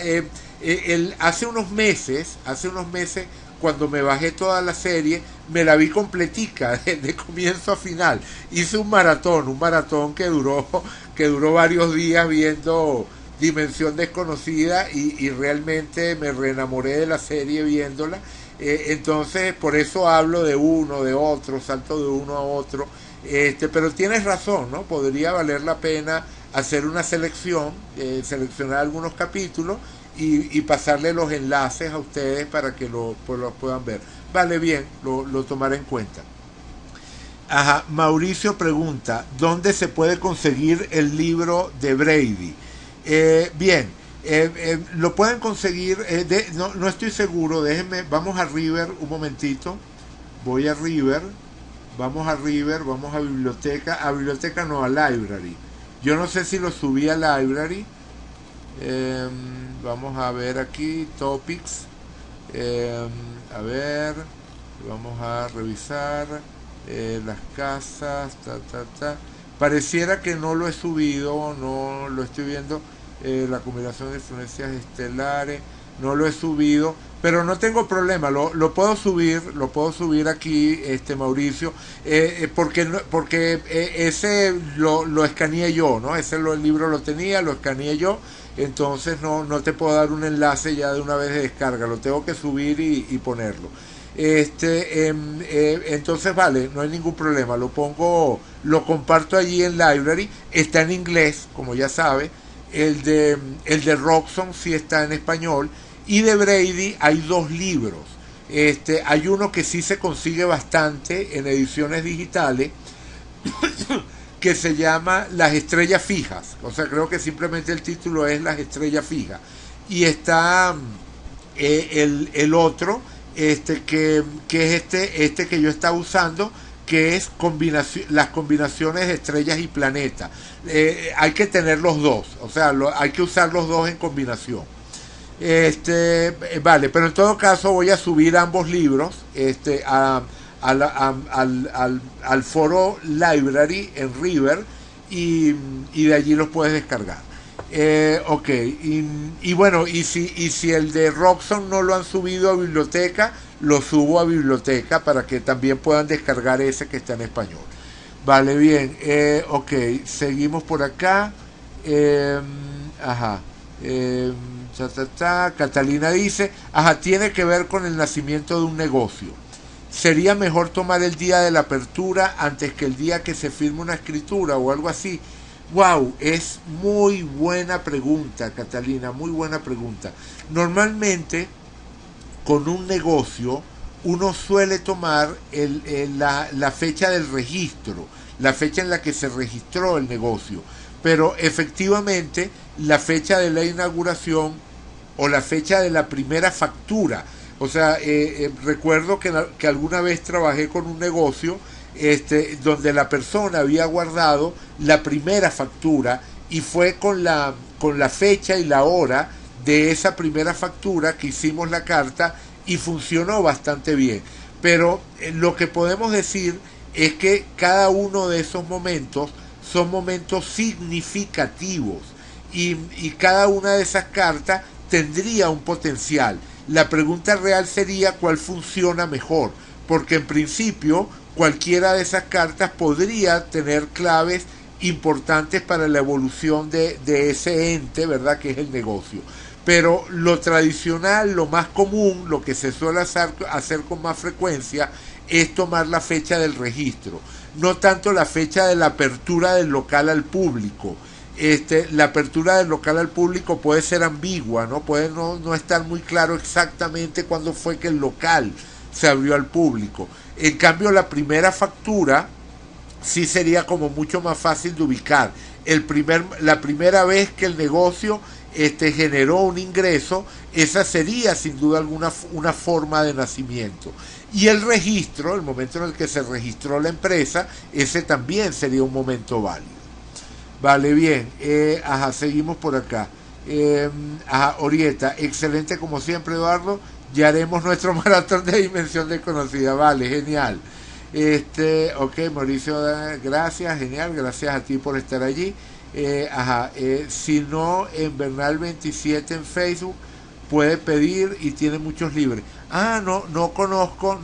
hace unos meses, cuando me bajé toda la serie, me la vi completica, de comienzo a final. Hice un maratón que duró varios días viendo Dimensión Desconocida, y realmente me reenamoré de la serie viéndola. Entonces, por eso hablo de uno, de otro, salto de uno a otro. Pero tienes razón, ¿no? Podría valer la pena hacer una selección, seleccionar algunos capítulos y pasarle los enlaces a ustedes para que los puedan ver. Vale, bien, lo tomaré en cuenta. Mauricio pregunta, ¿dónde se puede conseguir el libro de Brady? Bien, lo pueden conseguir, no estoy seguro, déjenme, vamos a River un momentito, voy a River, vamos a biblioteca no, a library. Yo no sé si lo subí a library. Vamos a ver aquí, topics, a ver, vamos a revisar las casas, pareciera que no lo he subido, no lo estoy viendo. La combinación de influencias estelares, no lo he subido, pero no tengo problema, lo puedo subir aquí, Mauricio, porque, porque ese lo escaneé yo, ¿no? El libro lo tenía, lo escaneé yo, entonces no te puedo dar un enlace ya de una vez de descarga, lo tengo que subir y ponerlo. Entonces vale, no hay ningún problema, lo comparto allí en Library, está en inglés, como ya sabe, el de Roxon sí está en español, y de Brady hay dos libros. Hay uno que sí se consigue bastante en ediciones digitales, que se llama Las Estrellas Fijas. O sea, creo que simplemente el título es Las Estrellas Fijas. Y está el otro, que es que yo estaba usando, que es las combinaciones de estrellas y planetas. Hay que tener los dos, o sea, hay que usar los dos en combinación. Vale, pero en todo caso voy a subir ambos libros al foro Library en River, y de allí los puedes descargar. Ok, y bueno, y si el de Roxon no lo han subido a biblioteca, lo subo a biblioteca para que también puedan descargar ese que está en español. Vale, bien, ok, seguimos por acá. Eh, ajá. Eh, Catalina dice, ajá, tiene que ver con el nacimiento de un negocio. ¿Sería mejor tomar el día de la apertura antes que el día que se firme una escritura o algo así? Wow, es muy buena pregunta, Catalina, muy buena pregunta. Normalmente, con un negocio, uno suele tomar la fecha del registro, la fecha en la que se registró el negocio. Pero efectivamente, la fecha de la inauguración o la fecha de la primera factura. O sea, recuerdo que alguna vez trabajé con un negocio donde la persona había guardado la primera factura, y fue con la fecha y la hora de esa primera factura que hicimos la carta, y funcionó bastante bien. Pero lo que podemos decir es que cada uno de esos momentos son momentos significativos, y cada una de esas cartas tendría un potencial. La pregunta real sería cuál funciona mejor, porque en principio cualquiera de esas cartas podría tener claves importantes para la evolución de ese ente, ¿verdad? Que es el negocio. Pero lo tradicional, lo más común, lo que se suele hacer con más frecuencia, es tomar la fecha del registro, no tanto la fecha de la apertura del local al público. La apertura del local al público puede ser ambigua, ¿no? Puede no estar muy claro exactamente cuándo fue que el local se abrió al público. En cambio, la primera factura sí sería como mucho más fácil de ubicar. La primera vez que el negocio generó un ingreso, esa sería sin duda alguna una forma de nacimiento. Y el registro, el momento en el que se registró la empresa, ese también sería un momento válido. Vale, bien. Ajá, seguimos por acá. Ajá, Orieta, excelente como siempre, Eduardo. Ya haremos nuestro maratón de Dimensión Desconocida. Vale, genial. Ok, Mauricio, gracias, genial. Gracias a ti por estar allí. Ajá, si no, en Bernal 27 en Facebook puede pedir y tiene muchos libres. Ah, no conozco.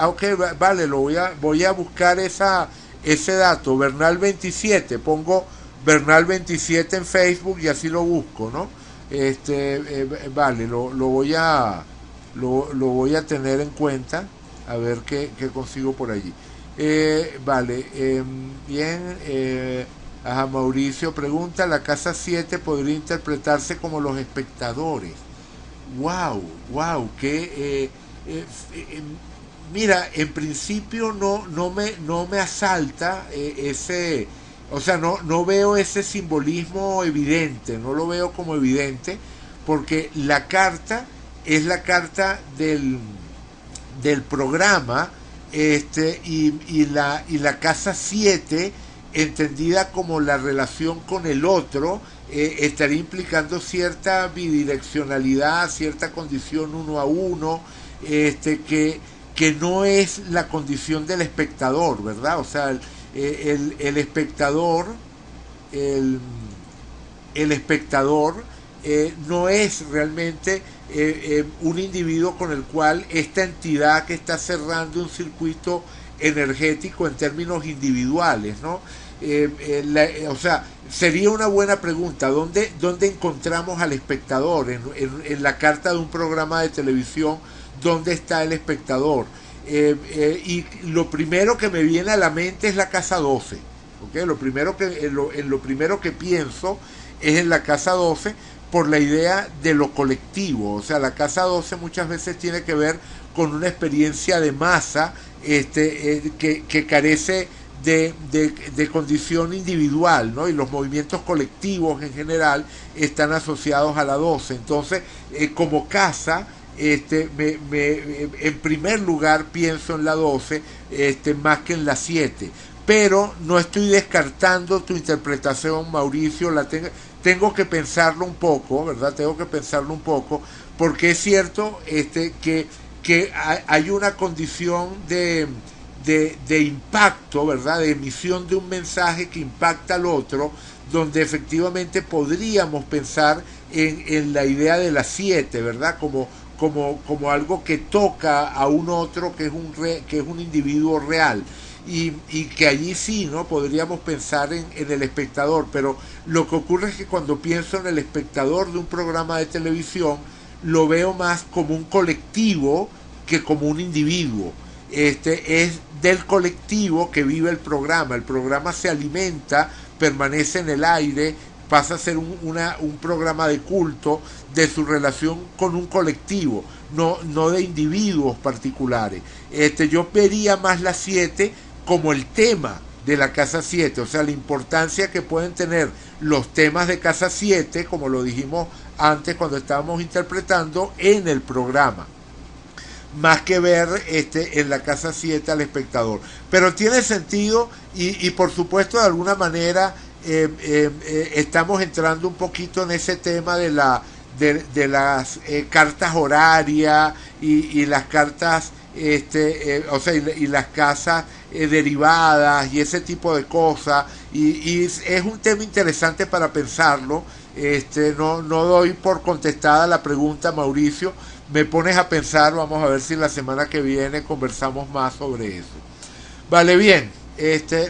Ok, vale, voy a buscar ese dato, Bernal 27, pongo Bernal 27 en Facebook y así lo busco, ¿no? Vale, lo voy a tener en cuenta, a ver qué consigo por allí. Vale, bien, ajá, Mauricio pregunta, la casa 7 podría interpretarse como los espectadores. Wow, que mira, en principio no me asalta ese, o sea, no veo ese simbolismo evidente, no lo veo como evidente, porque la carta es la carta del programa, y la casa 7 entendida como la relación con el otro, estaría implicando cierta bidireccionalidad, cierta condición uno a uno, que no es la condición del espectador, ¿verdad? O sea, el espectador, el espectador no es realmente un individuo con el cual esta entidad que está cerrando un circuito energético en términos individuales, ¿no? O sea, sería una buena pregunta, ¿dónde encontramos al espectador? En la carta de un programa de televisión, ¿dónde está el espectador? Y lo primero que me viene a la mente es la casa 12, ¿okay? Lo primero que pienso es en la casa 12 por la idea de lo colectivo. O sea, la casa 12 muchas veces tiene que ver con una experiencia de masa que carece de condición individual, ¿no? Y los movimientos colectivos en general están asociados a la 12. Entonces, como casa, en primer lugar pienso en la 12 más que en la 7. Pero no estoy descartando tu interpretación, Mauricio, tengo que pensarlo un poco, ¿verdad? Tengo que pensarlo un poco, porque es cierto que hay una condición de impacto, ¿verdad? De emisión de un mensaje que impacta al otro, donde efectivamente podríamos pensar en la idea de las 7, ¿verdad? Como algo que toca a un otro que es un individuo real. Y que allí sí, ¿no? Podríamos pensar en el espectador, pero lo que ocurre es que cuando pienso en el espectador de un programa de televisión, lo veo más como un colectivo que como un individuo. Es del colectivo que vive el programa se alimenta, permanece en el aire, pasa a ser un programa de culto de su relación con un colectivo, no de individuos particulares. Yo vería más la 7 como el tema de la casa 7, o sea, la importancia que pueden tener los temas de casa 7, como lo dijimos antes cuando estábamos interpretando en el programa, más que ver en la casa 7 al espectador. Pero tiene sentido y por supuesto de alguna manera estamos entrando un poquito en ese tema de las cartas horarias y las cartas o sea, y las casas derivadas y ese tipo de cosas, y es un tema interesante para pensarlo. No doy por contestada la pregunta, Mauricio, me pones a pensar, vamos a ver si la semana que viene conversamos más sobre eso. Vale, bien,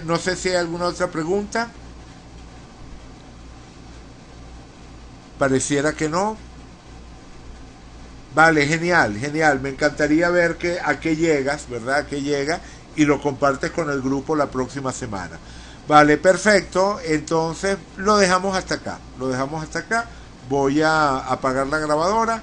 no sé si hay alguna otra pregunta. Pareciera que no. Vale, genial, genial. Me encantaría ver a qué llegas, ¿verdad? A qué llega y lo compartes con el grupo la próxima semana. Vale, perfecto. Entonces lo dejamos hasta acá. Lo dejamos hasta acá. Voy a apagar la grabadora.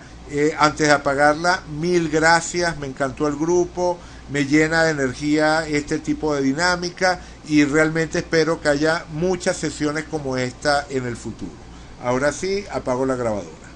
Antes de apagarla, mil gracias. Me encantó el grupo. Me llena de energía este tipo de dinámica y realmente espero que haya muchas sesiones como esta en el futuro. Ahora sí, apago la grabadora.